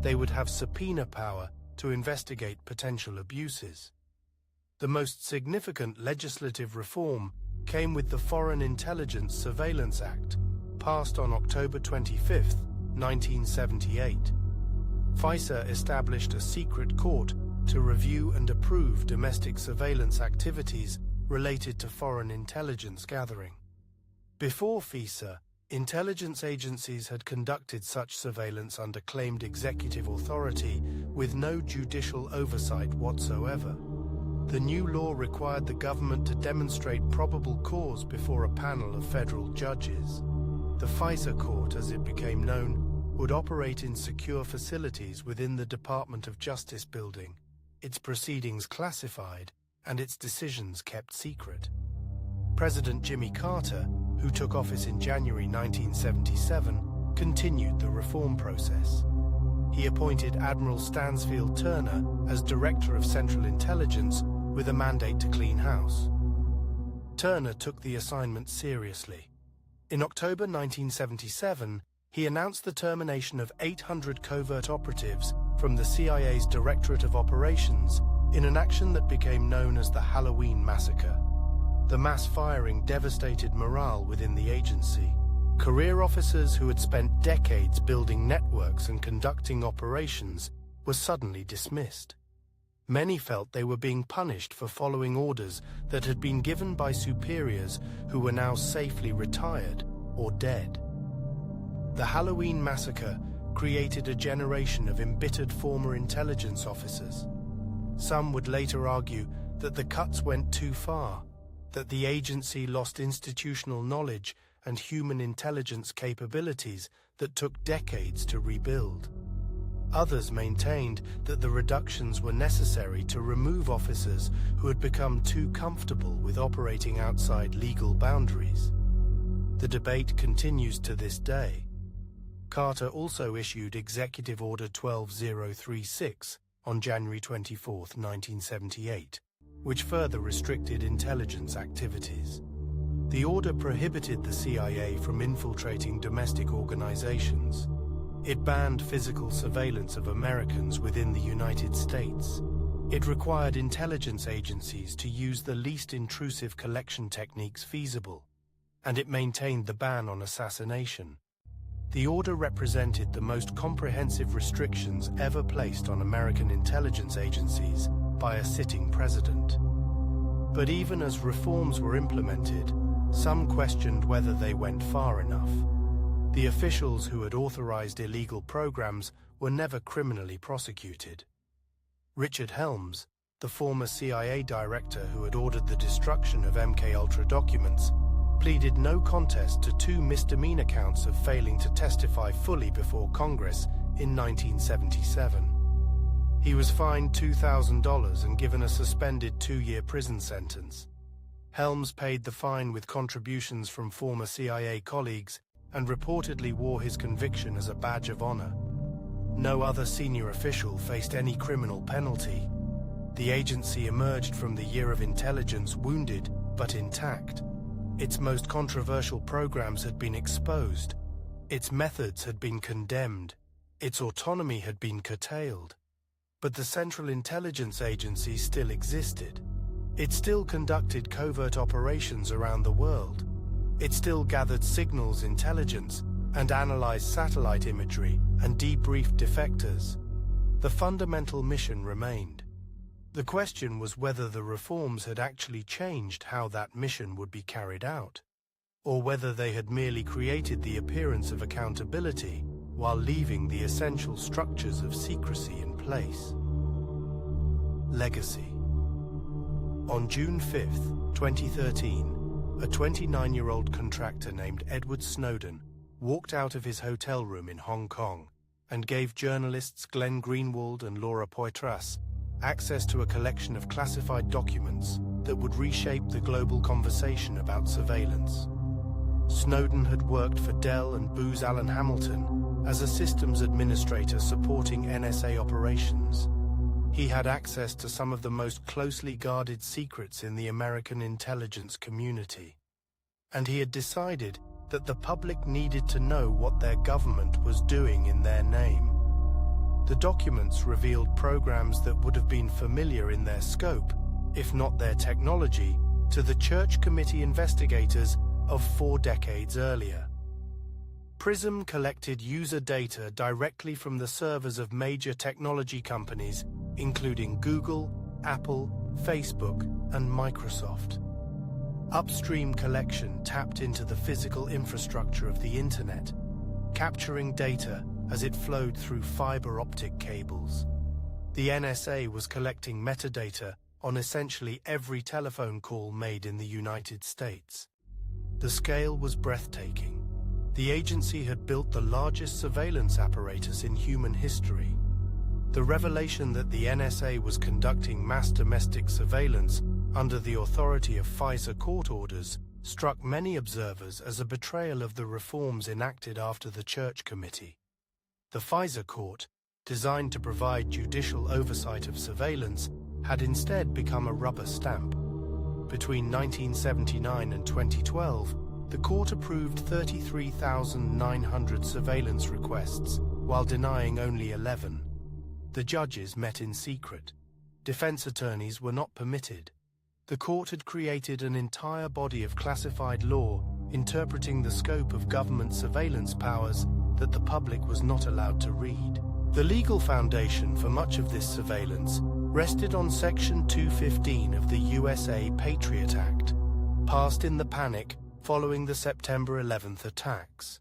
A: They would have subpoena power to investigate potential abuses. The most significant legislative reform came with the Foreign Intelligence Surveillance Act, passed on October 25, 1978. FISA established a secret court to review and approve domestic surveillance activities related to foreign intelligence gathering. Before FISA, intelligence agencies had conducted such surveillance under claimed executive authority with no judicial oversight whatsoever. The new law required the government to demonstrate probable cause before a panel of federal judges. The FISA court, as it became known, would operate in secure facilities within the Department of Justice building, its proceedings classified and its decisions kept secret. President Jimmy Carter, who took office in January 1977, continued the reform process. He appointed Admiral Stansfield Turner as Director of Central Intelligence with a mandate to clean house. Turner took the assignment seriously. In October 1977, he announced the termination of 800 covert operatives from the CIA's Directorate of Operations in an action that became known as the Halloween Massacre. The mass firing devastated morale within the agency. Career officers who had spent decades building networks and conducting operations were suddenly dismissed. Many felt they were being punished for following orders that had been given by superiors who were now safely retired or dead. The Halloween Massacre created a generation of embittered former intelligence officers. Some would later argue that the cuts went too far, that the agency lost institutional knowledge and human intelligence capabilities that took decades to rebuild. Others maintained that the reductions were necessary to remove officers who had become too comfortable with operating outside legal boundaries. The debate continues to this day. Carter also issued Executive Order 12036 on January 24, 1978, which further restricted intelligence activities. The order prohibited the CIA from infiltrating domestic organizations. It banned physical surveillance of Americans within the United States. It required intelligence agencies to use the least intrusive collection techniques feasible, and it maintained the ban on assassination. The order represented the most comprehensive restrictions ever placed on American intelligence agencies by a sitting president. But even as reforms were implemented, some questioned whether they went far enough. The officials who had authorized illegal programs were never criminally prosecuted. Richard Helms, the former CIA director who had ordered the destruction of MKUltra documents, pleaded no contest to 2 misdemeanor counts of failing to testify fully before Congress in 1977. He was fined $2,000 and given a suspended 2-year prison sentence. Helms paid the fine with contributions from former CIA colleagues and reportedly wore his conviction as a badge of honor. No other senior official faced any criminal penalty. The agency emerged from the year of intelligence wounded but intact. Its most controversial programs had been exposed. Its methods had been condemned. Its autonomy had been curtailed. But the Central Intelligence Agency still existed. It still conducted covert operations around the world. It still gathered signals intelligence and analyzed satellite imagery and debriefed defectors. The fundamental mission remained. The question was whether the reforms had actually changed how that mission would be carried out, or whether they had merely created the appearance of accountability while leaving the essential structures of secrecy in place. Legacy. On June 5, 2013, a 29-year-old contractor named Edward Snowden walked out of his hotel room in Hong Kong and gave journalists Glenn Greenwald and Laura Poitras access to a collection of classified documents that would reshape the global conversation about surveillance. Snowden had worked for Dell and Booz Allen Hamilton as a systems administrator supporting NSA operations. He had access to some of the most closely guarded secrets in the American intelligence community. And he had decided that the public needed to know what their government was doing in their name. The documents revealed programs that would have been familiar in their scope, if not their technology, to the Church Committee investigators of 4 decades earlier. PRISM collected user data directly from the servers of major technology companies, including Google, Apple, Facebook, and Microsoft. Upstream collection tapped into the physical infrastructure of the Internet, capturing data as it flowed through fiber optic cables. The NSA was collecting metadata on essentially every telephone call made in the United States. The scale was breathtaking. The agency had built the largest surveillance apparatus in human history. The revelation that the NSA was conducting mass domestic surveillance under the authority of FISA court orders struck many observers as a betrayal of the reforms enacted after the Church Committee. The FISA court, designed to provide judicial oversight of surveillance, had instead become a rubber stamp. Between 1979 and 2012, the court approved 33,900 surveillance requests, while denying only 11. The judges met in secret. Defense attorneys were not permitted. The court had created an entire body of classified law interpreting the scope of government surveillance powers that the public was not allowed to read. The legal foundation for much of this surveillance rested on Section 215 of the USA Patriot Act, passed in the panic following the September 11th attacks.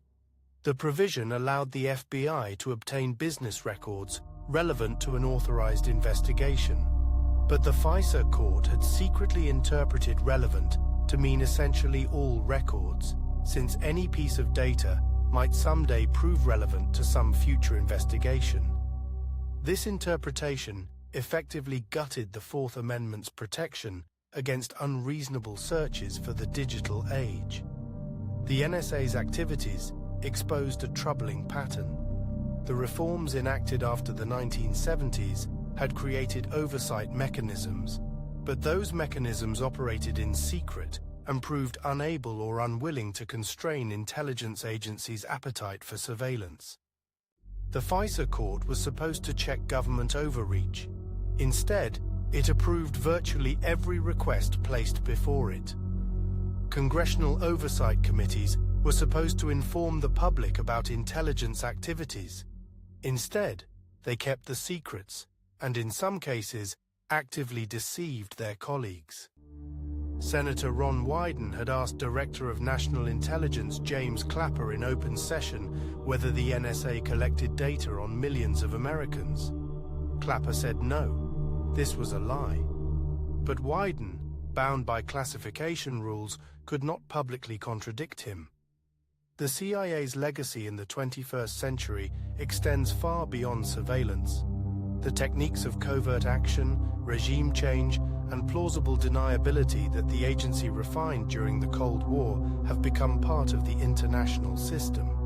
A: The provision allowed the FBI to obtain business records relevant to an authorized investigation, but the FISA court had secretly interpreted relevant to mean essentially all records, since any piece of data might someday prove relevant to some future investigation. This interpretation effectively gutted the Fourth Amendment's protection against unreasonable searches for the digital age. The NSA's activities exposed a troubling pattern. The reforms enacted after the 1970s had created oversight mechanisms, but those mechanisms operated in secret and proved unable or unwilling to constrain intelligence agencies' appetite for surveillance. The FISA court was supposed to check government overreach. Instead, it approved virtually every request placed before it. Congressional oversight committees were supposed to inform the public about intelligence activities. Instead, they kept the secrets and, in some cases, actively deceived their colleagues. Senator Ron Wyden had asked Director of National Intelligence James Clapper in open session whether the NSA collected data on millions of Americans. Clapper said no, this was a lie. But Wyden, bound by classification rules, could not publicly contradict him. The CIA's legacy in the 21st century extends far beyond surveillance. The techniques of covert action, regime change, and plausible deniability that the agency refined during the Cold War have become part of the international system.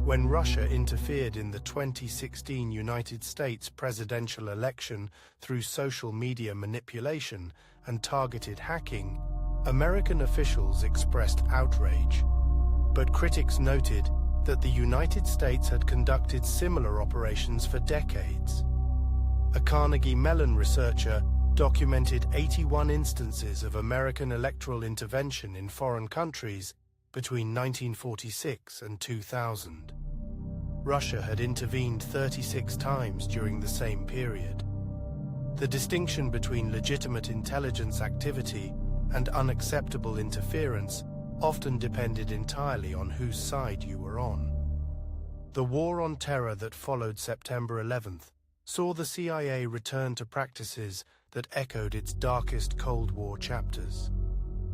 A: When Russia interfered in the 2016 United States presidential election through social media manipulation and targeted hacking, American officials expressed outrage. But critics noted that the United States had conducted similar operations for decades. A Carnegie Mellon researcher documented 81 instances of American electoral intervention in foreign countries between 1946 and 2000. Russia had intervened 36 times during the same period. The distinction between legitimate intelligence activity and unacceptable interference often depended entirely on whose side you were on. The war on terror that followed September 11th saw the CIA return to practices that echoed its darkest Cold War chapters.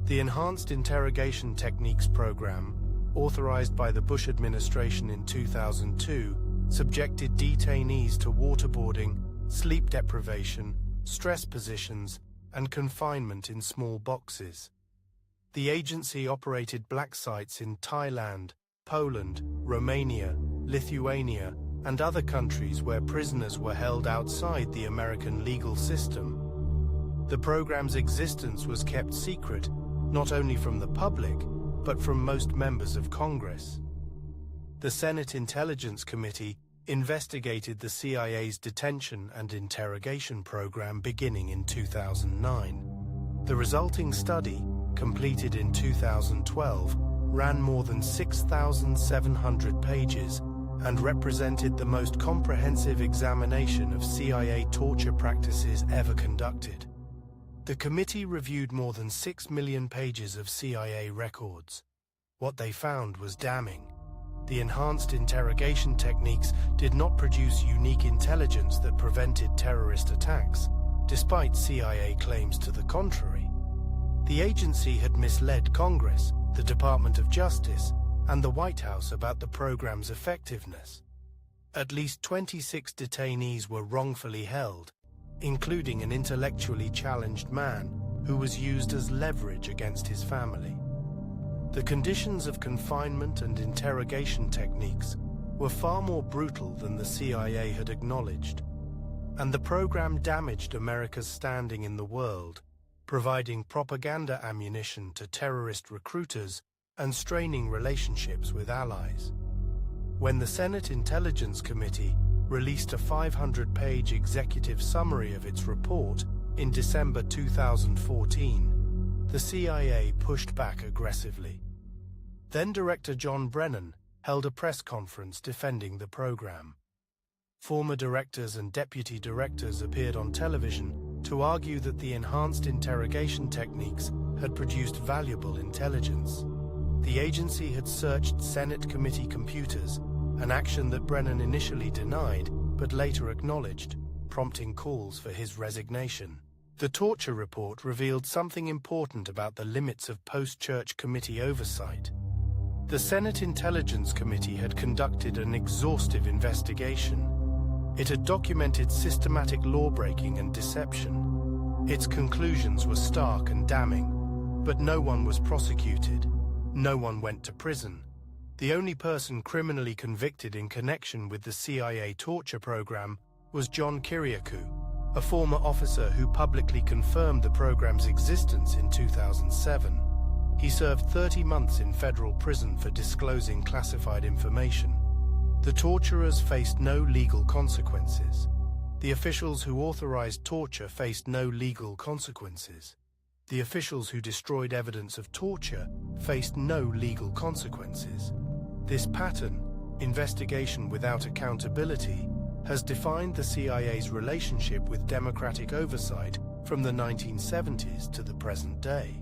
A: The Enhanced Interrogation Techniques program, authorized by the Bush administration in 2002, subjected detainees to waterboarding, sleep deprivation, stress positions, and confinement in small boxes. The agency operated black sites in Thailand, Poland, Romania, Lithuania, and other countries where prisoners were held outside the American legal system. The program's existence was kept secret, not only from the public, but from most members of Congress. The Senate Intelligence Committee investigated the CIA's detention and interrogation program beginning in 2009. The resulting study, completed in 2012, ran more than 6,700 pages and represented the most comprehensive examination of CIA torture practices ever conducted. The committee reviewed more than 6 million pages of CIA records. What they found was damning. The enhanced interrogation techniques did not produce unique intelligence that prevented terrorist attacks, despite CIA claims to the contrary. The agency had misled Congress, the Department of Justice, and the White House about the program's effectiveness. At least 26 detainees were wrongfully held, including an intellectually challenged man who was used as leverage against his family. The conditions of confinement and interrogation techniques were far more brutal than the CIA had acknowledged, and the program damaged America's standing in the world, providing propaganda ammunition to terrorist recruiters and straining relationships with allies. When the Senate Intelligence Committee released a 500-page executive summary of its report in December 2014, the CIA pushed back aggressively. Then-Director John Brennan held a press conference defending the program. Former directors and deputy directors appeared on television to argue that the enhanced interrogation techniques had produced valuable intelligence. The agency had searched Senate committee computers, an action that Brennan initially denied but later acknowledged, prompting calls for his resignation. The torture report revealed something important about the limits of post-church committee oversight. The Senate Intelligence Committee had conducted an exhaustive investigation. It had documented systematic lawbreaking and deception. Its conclusions were stark and damning, but no one was prosecuted. No one went to prison. The only person criminally convicted in connection with the CIA torture program was John Kiriakou, a former officer who publicly confirmed the program's existence in 2007. He served 30 months in federal prison for disclosing classified information. The torturers faced no legal consequences. The officials who authorized torture faced no legal consequences. The officials who destroyed evidence of torture faced no legal consequences. This pattern, investigation without accountability, has defined the CIA's relationship with democratic oversight from the 1970s to the present day.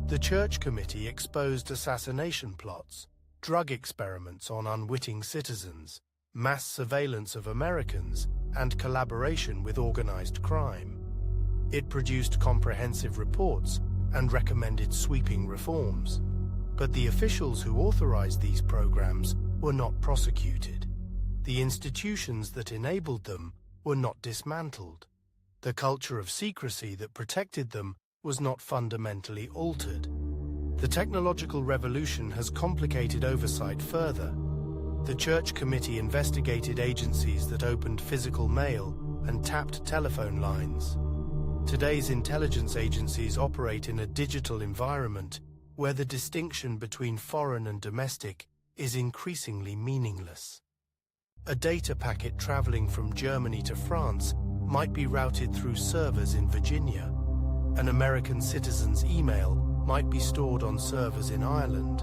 A: The Church Committee exposed assassination plots, drug experiments on unwitting citizens, mass surveillance of Americans, and collaboration with organized crime. It produced comprehensive reports and recommended sweeping reforms. But the officials who authorized these programs were not prosecuted. The institutions that enabled them were not dismantled. The culture of secrecy that protected them was not fundamentally altered. The technological revolution has complicated oversight further. The Church Committee investigated agencies that opened physical mail and tapped telephone lines. Today's intelligence agencies operate in a digital environment where the distinction between foreign and domestic is increasingly meaningless. A data packet traveling from Germany to France might be routed through servers in Virginia. An American citizen's email might be stored on servers in Ireland.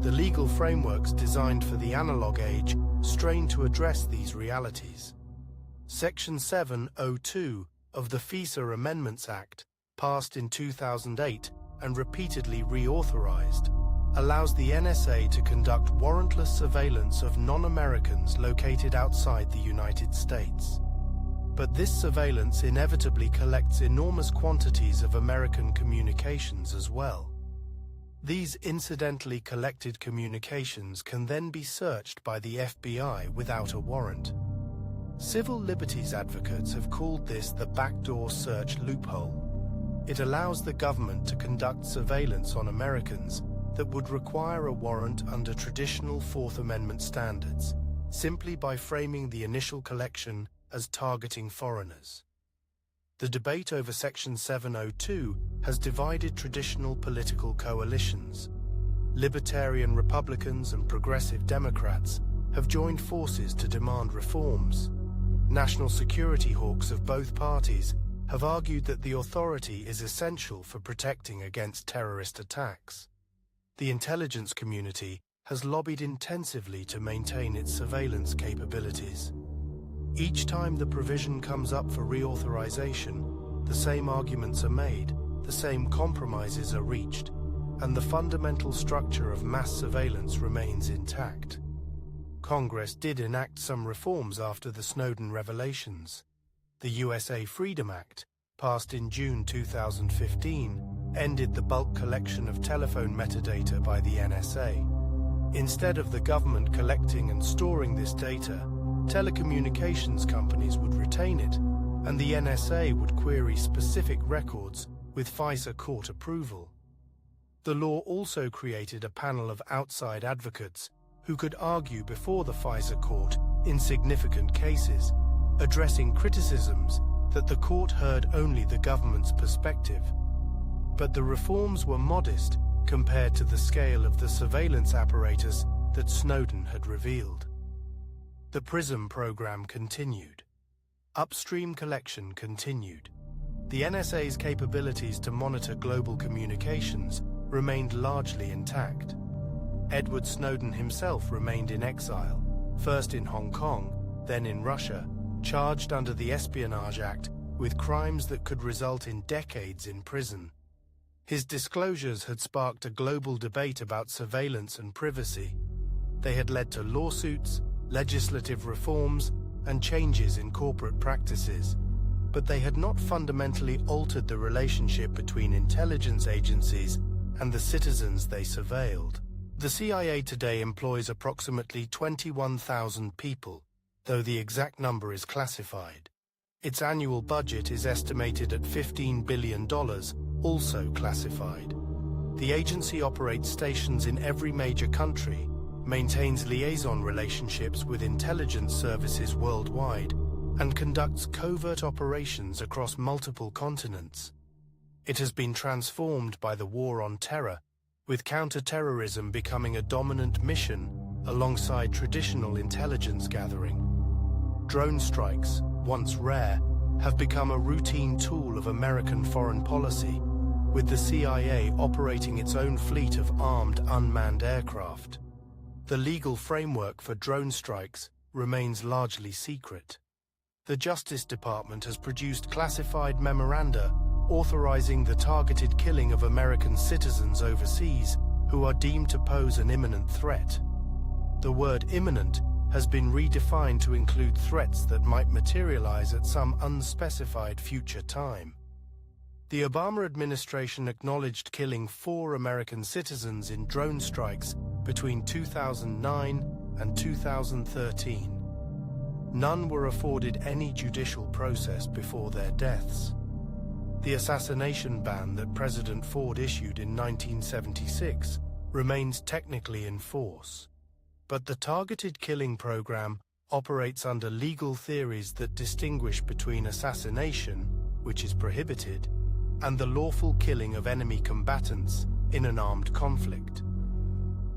A: The legal frameworks designed for the analog age strain to address these realities. Section 702 of the FISA Amendments Act, passed in 2008 and repeatedly reauthorized, allows the NSA to conduct warrantless surveillance of non-Americans located outside the United States. But this surveillance inevitably collects enormous quantities of American communications as well. These incidentally collected communications can then be searched by the FBI without a warrant. Civil liberties advocates have called this the backdoor search loophole. It allows the government to conduct surveillance on Americans that would require a warrant under traditional Fourth Amendment standards, simply by framing the initial collection as targeting foreigners. The debate over Section 702 has divided traditional political coalitions. Libertarian Republicans and progressive Democrats have joined forces to demand reforms. National security hawks of both parties have argued that the authority is essential for protecting against terrorist attacks. The intelligence community has lobbied intensively to maintain its surveillance capabilities. Each time the provision comes up for reauthorization, the same arguments are made, the same compromises are reached, and the fundamental structure of mass surveillance remains intact. Congress did enact some reforms after the Snowden revelations. The USA Freedom Act, passed in June 2015, ended the bulk collection of telephone metadata by the NSA. Instead of the government collecting and storing this data, telecommunications companies would retain it, and the NSA would query specific records with FISA court approval. The law also created a panel of outside advocates who could argue before the FISA court in significant cases, addressing criticisms that the court heard only the government's perspective. But the reforms were modest compared to the scale of the surveillance apparatus that Snowden had revealed. The PRISM program continued. Upstream collection continued. The NSA's capabilities to monitor global communications remained largely intact. Edward Snowden himself remained in exile, first in Hong Kong, then in Russia, charged under the Espionage Act with crimes that could result in decades in prison. His disclosures had sparked a global debate about surveillance and privacy. They had led to lawsuits, legislative reforms, and changes in corporate practices, but they had not fundamentally altered the relationship between intelligence agencies and the citizens they surveilled. The CIA today employs approximately 21,000 people, though the exact number is classified. Its annual budget is estimated at $15 billion, also classified. The agency operates stations in every major country, maintains liaison relationships with intelligence services worldwide, and conducts covert operations across multiple continents. It has been transformed by the war on terror, with counter-terrorism becoming a dominant mission alongside traditional intelligence gathering. Drone strikes, once rare, have become a routine tool of American foreign policy, with the CIA operating its own fleet of armed unmanned aircraft. The legal framework for drone strikes remains largely secret. The Justice Department has produced classified memoranda authorizing the targeted killing of American citizens overseas who are deemed to pose an imminent threat. The word imminent has been redefined to include threats that might materialize at some unspecified future time. The Obama administration acknowledged killing 4 American citizens in drone strikes between 2009 and 2013. None were afforded any judicial process before their deaths. The assassination ban that President Ford issued in 1976 remains technically in force, but the targeted killing program operates under legal theories that distinguish between assassination, which is prohibited, and the lawful killing of enemy combatants in an armed conflict.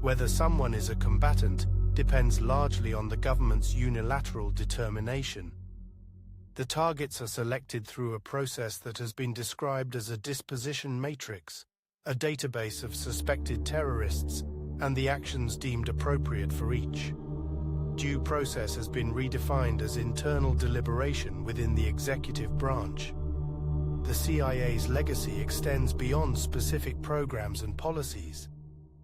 A: Whether someone is a combatant depends largely on the government's unilateral determination. The targets are selected through a process that has been described as a disposition matrix, a database of suspected terrorists, and the actions deemed appropriate for each. Due process has been redefined as internal deliberation within the executive branch. The CIA's legacy extends beyond specific programs and policies.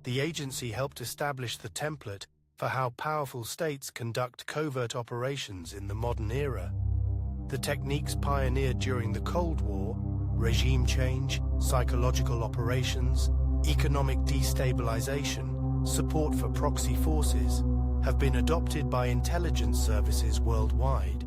A: The agency helped establish the template for how powerful states conduct covert operations in the modern era. The techniques pioneered during the Cold War, regime change, psychological operations, economic destabilization, support for proxy forces, have been adopted by intelligence services worldwide.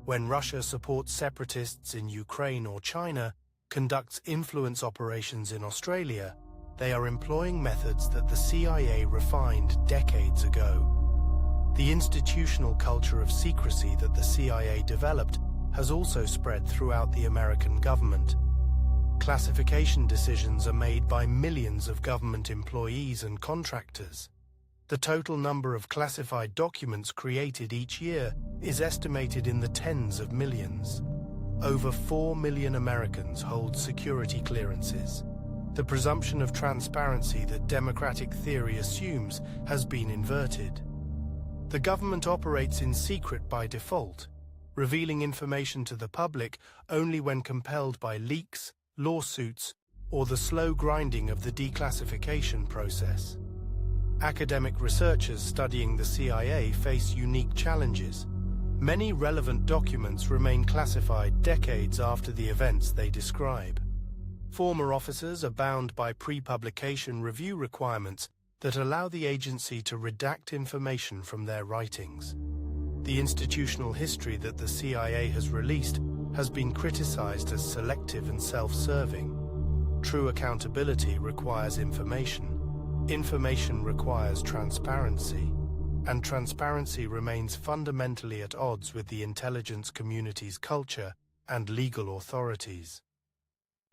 A: When Russia supports separatists in Ukraine or China, conducts influence operations in Australia, they are employing methods that the CIA refined decades ago. The institutional culture of secrecy that the CIA developed has also spread throughout the American government. Classification decisions are made by millions of government employees and contractors. The total number of classified documents created each year is estimated in the tens of millions. Over 4 million Americans hold security clearances. The presumption of transparency that democratic theory assumes has been inverted. The government operates in secret by default, revealing information to the public only when compelled by leaks, lawsuits, or the slow grinding of the declassification process. Academic researchers studying the CIA face unique challenges. Many relevant documents remain classified decades after the events they describe. Former officers are bound by pre-publication review requirements that allow the agency to redact information from their writings. The institutional history that the CIA has released has been criticized as selective and self-serving. True accountability requires information. Information requires transparency. And transparency remains fundamentally at odds with the intelligence community's culture and legal authorities.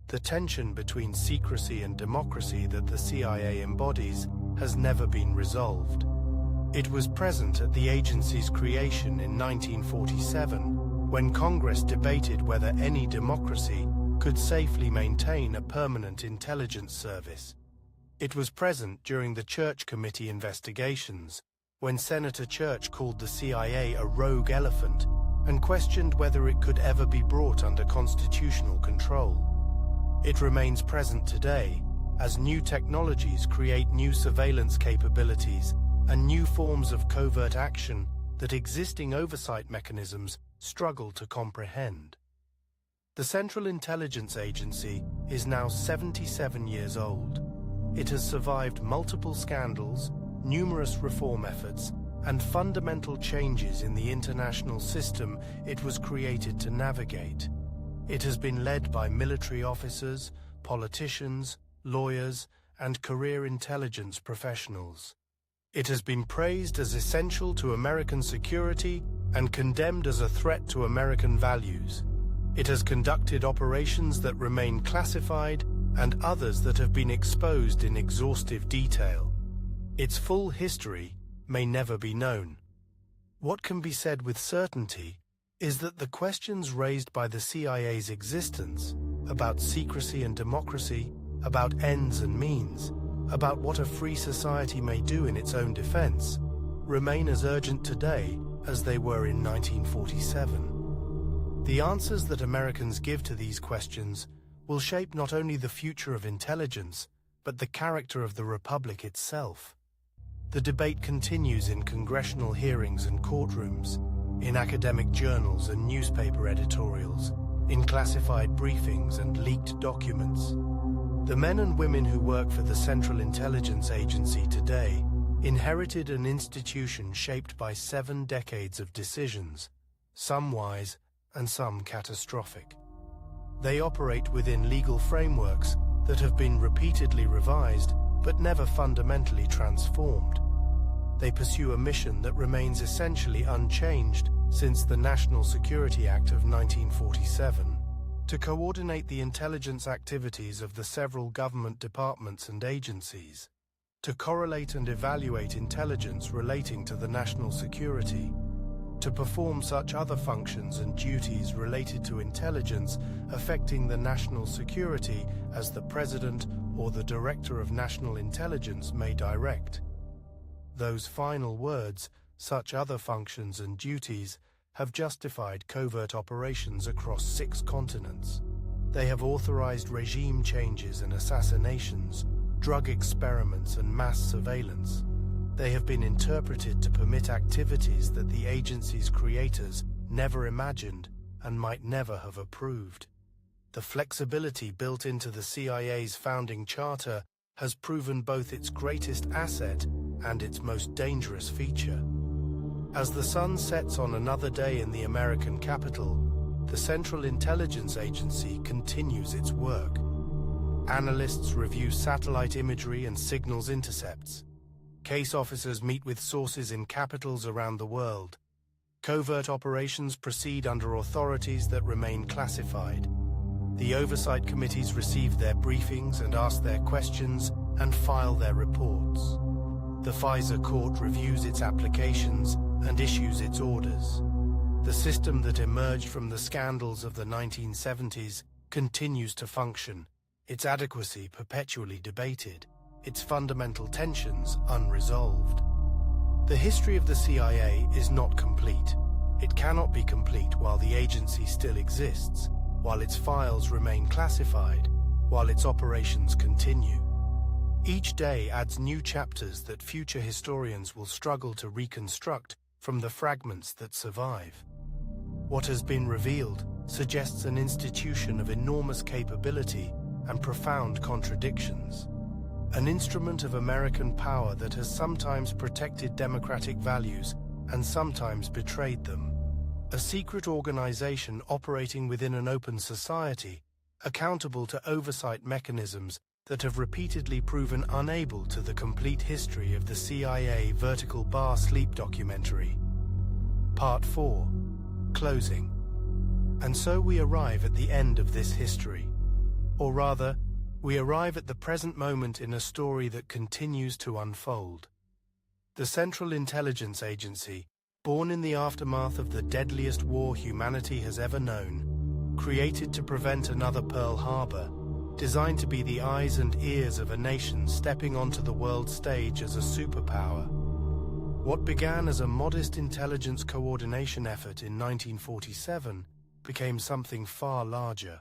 A: The tension between secrecy and democracy that the CIA embodies has never been resolved. It was present at the agency's creation in 1947, when Congress debated whether any democracy could safely maintain a permanent intelligence service. It was present during the Church Committee investigations, when Senator Church called the CIA a rogue elephant and questioned whether it could ever be brought under constitutional control. It remains present today as new technologies create new surveillance capabilities and new forms of covert action that existing oversight mechanisms struggle to comprehend. The Central Intelligence Agency is now 77 years old. It has survived multiple scandals, numerous reform efforts, and fundamental changes in the international system it was created to navigate. It has been led by military officers, politicians, lawyers, and career intelligence professionals. It has been praised as essential to American security and condemned as a threat to American values. It has conducted operations that remain classified and others that have been exposed in exhaustive detail. Its full history may never be known. What can be said with certainty is that the questions raised by the CIA's existence about secrecy and democracy, about ends and means, about what a free society may do in its own defense, remain as urgent today as they were in 1947. The answers that Americans give to these questions will shape not only the future of intelligence, but the character of the Republic itself. The debate continues in congressional hearings and courtrooms, in academic journals and newspaper editorials, in classified briefings and leaked documents. The men and women who work for the Central Intelligence Agency today inherited an institution shaped by 7 decades of decisions, some wise and some catastrophic. They operate within legal frameworks that have been repeatedly revised but never fundamentally transformed. They pursue a mission that remains essentially unchanged since the National Security Act of 1947, to coordinate the intelligence activities of the several government departments and agencies, to correlate and evaluate intelligence relating to the national security, to perform such other functions and duties related to intelligence affecting the national security as the President or the Director of National Intelligence may direct. Those final words, such other functions and duties, have justified covert operations across 6 continents. They have authorized regime changes and assassinations, drug experiments and mass surveillance. They have been interpreted to permit activities that the agency's creators never imagined and might never have approved. The flexibility built into the CIA's founding charter has proven both its greatest asset and its most dangerous feature. As the sun sets on another day in the American capital, the Central Intelligence Agency continues its work. Analysts review satellite imagery and signals intercepts. Case officers meet with sources in capitals around the world. Covert operations proceed under authorities that remain classified. The oversight committees receive their briefings and ask their questions and file their reports. The FISA court reviews its applications and issues its orders. The system that emerged from the scandals of the 1970s continues to function, its adequacy perpetually debated, its fundamental tensions unresolved. The history of the CIA is not complete. It cannot be complete while the agency still exists, while its files remain classified, while its operations continue. Each day adds new chapters that future historians will struggle to reconstruct from the fragments that survive. What has been revealed suggests an institution of enormous capability and profound contradictions. an instrument of American power that has sometimes protected democratic values and sometimes betrayed them. A secret organization operating within an open society, accountable to oversight mechanisms that have repeatedly proven unable to the complete history of the CIA vertical bar sleep documentary. Part 4. Closing. And so we arrive at the end of this history. Or rather, we arrive at the present moment in a story that continues to unfold. The Central Intelligence Agency, born in the aftermath of the deadliest war humanity has ever known, created to prevent another Pearl Harbor, designed to be the eyes and ears of a nation stepping onto the world stage as a superpower. What began as a modest intelligence coordination effort in 1947 became something far larger,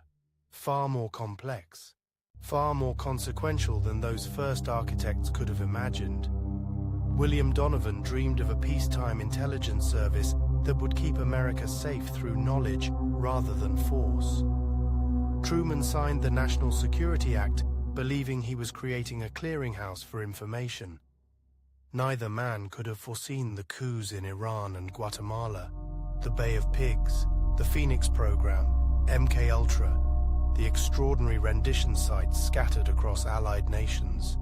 A: far more complex, far more consequential than those first architects could have imagined. William Donovan dreamed of a peacetime intelligence service that would keep America safe through knowledge rather than force. Truman signed the National Security Act, believing he was creating a clearinghouse for information. Neither man could have foreseen the coups in Iran and Guatemala, the Bay of Pigs, the Phoenix program, MKUltra, the extraordinary rendition sites scattered across allied nations.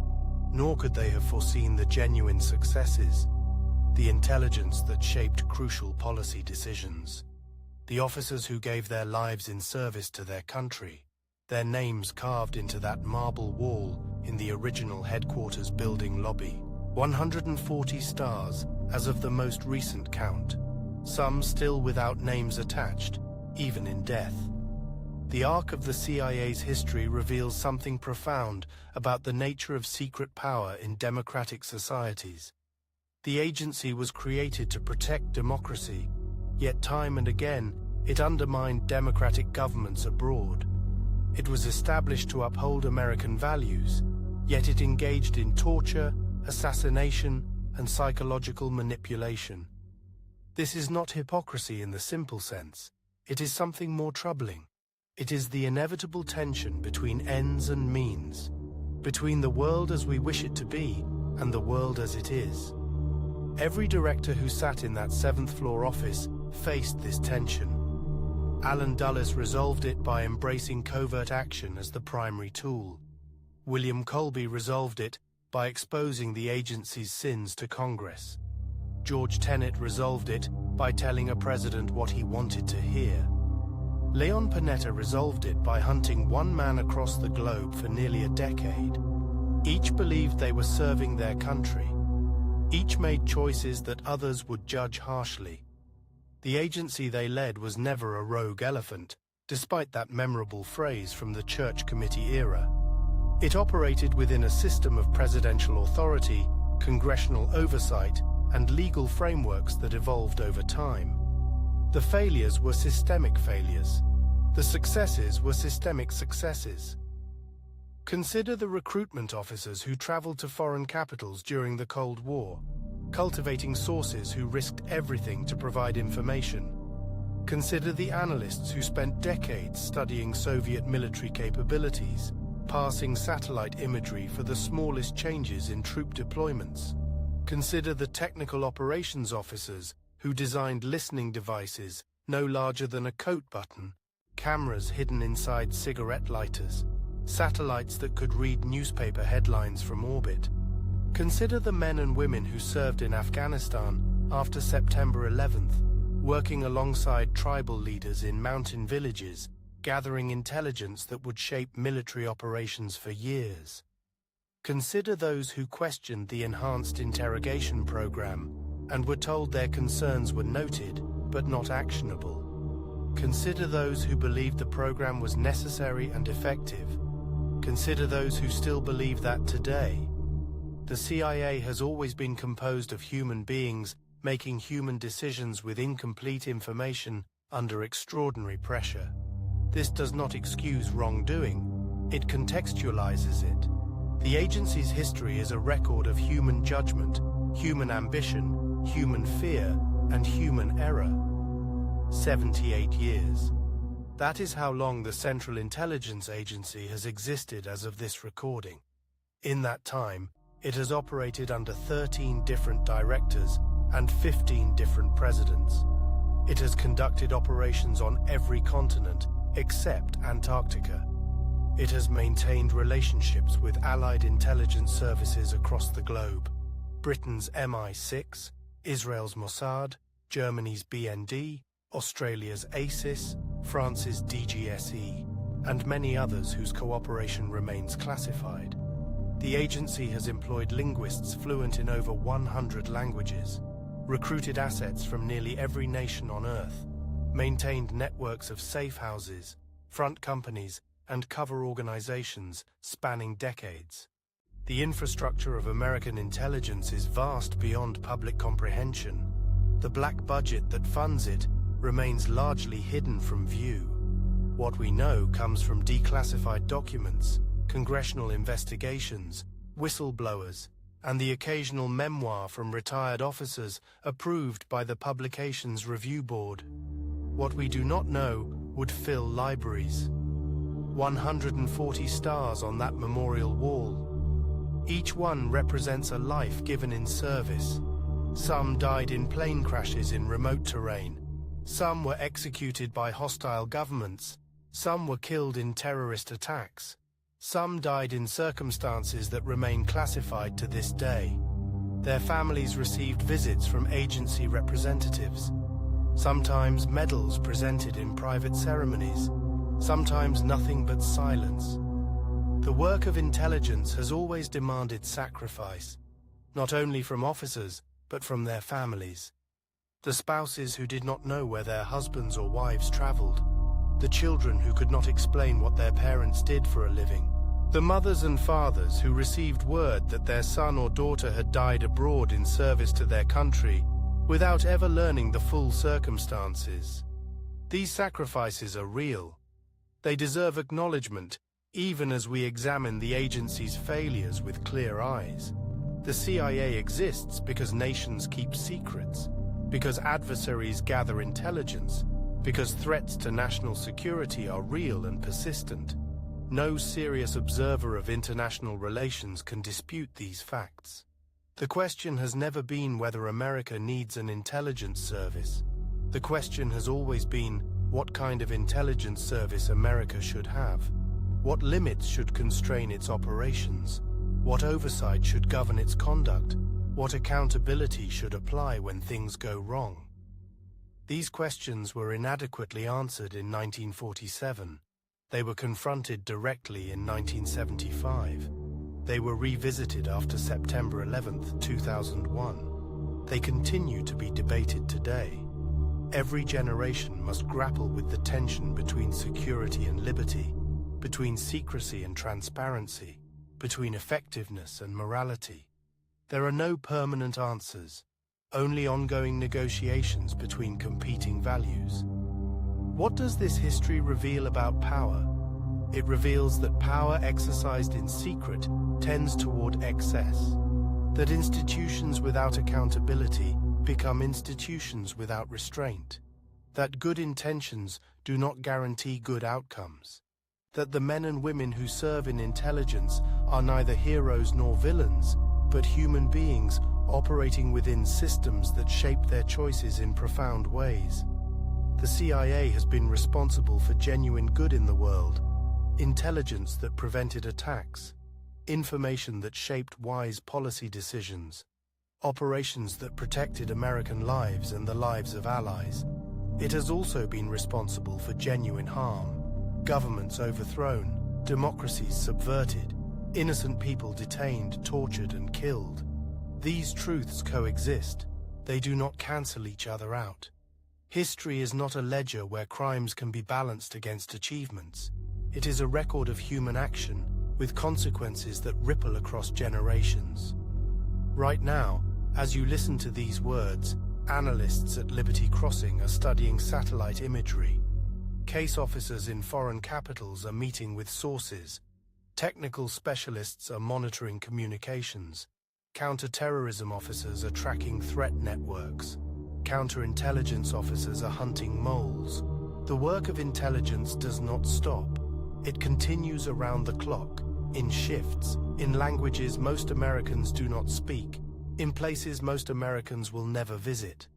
A: Nor could they have foreseen the genuine successes, the intelligence that shaped crucial policy decisions, the officers who gave their lives in service to their country, their names carved into that marble wall in the original headquarters building lobby. 140 stars as of the most recent count, some still without names attached, even in death. The arc of the CIA's history reveals something profound about the nature of secret power in democratic societies. The agency was created to protect democracy, yet time and again it undermined democratic governments abroad. It was established to uphold American values, yet it engaged in torture, assassination, and psychological manipulation. This is not hypocrisy in the simple sense. It is something more troubling. It is the inevitable tension between ends and means, between the world as we wish it to be and the world as it is. Every director who sat in that 7th floor office faced this tension. Alan Dulles resolved it by embracing covert action as the primary tool. William Colby resolved it by exposing the agency's sins to Congress. George Tenet resolved it by telling a president what he wanted to hear. Leon Panetta resolved it by hunting one man across the globe for nearly a decade. Each believed they were serving their country. Each made choices that others would judge harshly. The agency they led was never a rogue elephant, despite that memorable phrase from the Church Committee era. It operated within a system of presidential authority, congressional oversight, and legal frameworks that evolved over time. The failures were systemic failures. The successes were systemic successes. Consider the recruitment officers who traveled to foreign capitals during the Cold War, cultivating sources who risked everything to provide information. Consider the analysts who spent decades studying Soviet military capabilities, parsing satellite imagery for the smallest changes in troop deployments. Consider the technical operations officers who designed listening devices no larger than a coat button, cameras hidden inside cigarette lighters, satellites that could read newspaper headlines from orbit. Consider the men and women who served in Afghanistan after September 11th, working alongside tribal leaders in mountain villages, gathering intelligence that would shape military operations for years. Consider those who questioned the enhanced interrogation program and were told their concerns were noted but not actionable. Consider those who believed the program was necessary and effective. Consider those who still believe that today. The CIA has always been composed of human beings making human decisions with incomplete information under extraordinary pressure. This does not excuse wrongdoing, it contextualizes it. The agency's history is a record of human judgment, human ambition, human fear, and human error. 78 years. That is how long the Central Intelligence Agency has existed as of this recording. In that time, it has operated under 13 different directors and 15 different presidents. It has conducted operations on every continent except Antarctica. It has maintained relationships with allied intelligence services across the globe. Britain's MI6, Israel's Mossad, Germany's BND, Australia's ASIS, France's DGSE, and many others whose cooperation remains classified. The agency has employed linguists fluent in over 100 languages, recruited assets from nearly every nation on Earth, maintained networks of safe houses, front companies, and cover organizations spanning decades. The infrastructure of American intelligence is vast beyond public comprehension. The black budget that funds it remains largely hidden from view. What we know comes from declassified documents, congressional investigations, whistleblowers, and the occasional memoir from retired officers approved by the publication's review board. What we do not know would fill libraries. 140 stars on that memorial wall. Each one represents a life given in service. Some died in plane crashes in remote terrain. Some were executed by hostile governments. Some were killed in terrorist attacks. Some died in circumstances that remain classified to this day. Their families received visits from agency representatives. Sometimes medals presented in private ceremonies. Sometimes nothing but silence. The work of intelligence has always demanded sacrifice, not only from officers, but from their families. The spouses who did not know where their husbands or wives traveled, the children who could not explain what their parents did for a living, the mothers and fathers who received word that their son or daughter had died abroad in service to their country without ever learning the full circumstances. These sacrifices are real. They deserve acknowledgement, even as we examine the agency's failures with clear eyes. The CIA exists because nations keep secrets, because adversaries gather intelligence, because threats to national security are real and persistent. No serious observer of international relations can dispute these facts. The question has never been whether America needs an intelligence service. The question has always been what kind of intelligence service America should have. What limits should constrain its operations? What oversight should govern its conduct? What accountability should apply when things go wrong? These questions were inadequately answered in 1947. They were confronted directly in 1975. They were revisited after September 11, 2001. They continue to be debated today. Every generation must grapple with the tension between security and liberty, between secrecy and transparency, between effectiveness and morality. There are no permanent answers, only ongoing negotiations between competing values. What does this history reveal about power? It reveals that power exercised in secret tends toward excess, that institutions without accountability become institutions without restraint, that good intentions do not guarantee good outcomes, that the men and women who serve in intelligence are neither heroes nor villains, but human beings operating within systems that shape their choices in profound ways. The CIA has been responsible for genuine good in the world, intelligence that prevented attacks, information that shaped wise policy decisions, operations that protected American lives and the lives of allies. It has also been responsible for genuine harm, governments overthrown, democracies subverted, innocent people detained, tortured, and killed. These truths coexist. They do not cancel each other out. History is not a ledger where crimes can be balanced against achievements. It is a record of human action with consequences that ripple across generations. Right now, as you listen to these words, analysts at Liberty Crossing are studying satellite imagery. Case officers in foreign capitals are meeting with sources. Technical specialists are monitoring communications. Counter-terrorism officers are tracking threat networks. Counterintelligence officers are hunting moles. The work of intelligence does not stop. It continues around the clock, in shifts, in languages most Americans do not speak, in places most Americans will never visit.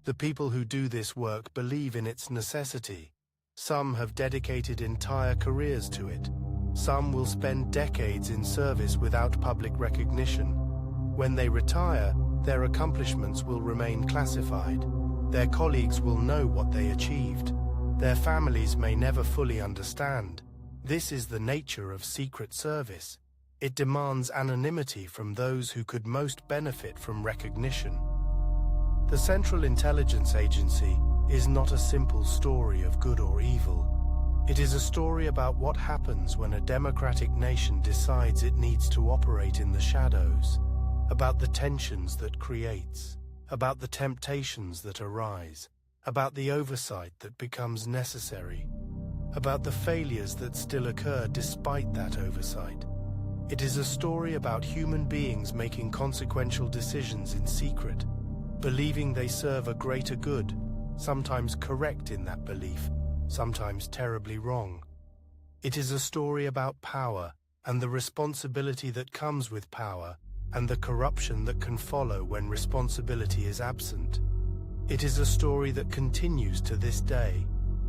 A: The people who do this work believe in its necessity. Some have dedicated entire careers to it. Some will spend decades in service without public recognition. When they retire, their accomplishments will remain classified. Their colleagues will know what they achieved. Their families may never fully understand. This is the nature of Secret Service. It demands anonymity from those who could most benefit from recognition. The Central Intelligence Agency is not a simple story of good or evil. It is a story about what happens when a democratic nation decides it needs to operate in the shadows, about the tensions that creates, about the temptations that arise, about the oversight that becomes necessary, about the failures that still occur despite that oversight. It is a story about human beings making consequential decisions in secret, believing they serve a greater good, sometimes correct in that belief, sometimes terribly wrong. It is a story about power and the responsibility that comes with power and the corruption that can follow when responsibility is absent. It is a story that continues to this day,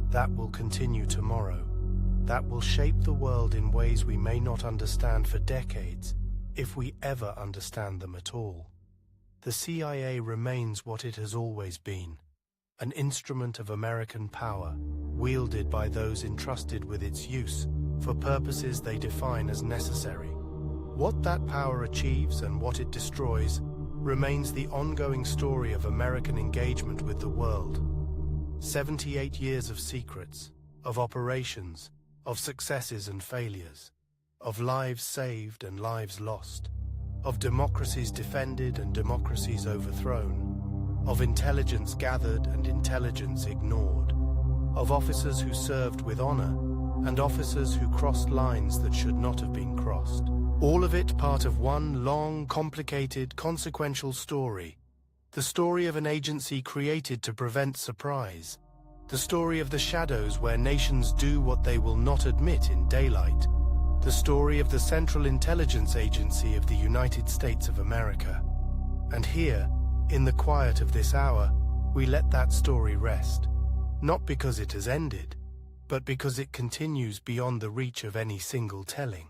A: that will continue tomorrow, that will shape the world in ways we may not understand for decades, if we ever understand them at all. The CIA remains what it has always been, an instrument of American power, wielded by those entrusted with its use for purposes they define as necessary. What that power achieves and what it destroys remains the ongoing story of American engagement with the world. 78 years of secrets, of operations, of successes and failures, of lives saved and lives lost, of democracies defended and democracies overthrown, of intelligence gathered and intelligence ignored, of officers who served with honor and officers who crossed lines that should not have been crossed. All of it part of one long, complicated, consequential story. The story of an agency created to prevent surprise. The story of the shadows where nations do what they will not admit in daylight. The story of the Central Intelligence Agency of the United States of America. And here, in the quiet of this hour, we let that story rest. Not because it has ended, but because it continues beyond the reach of any single telling.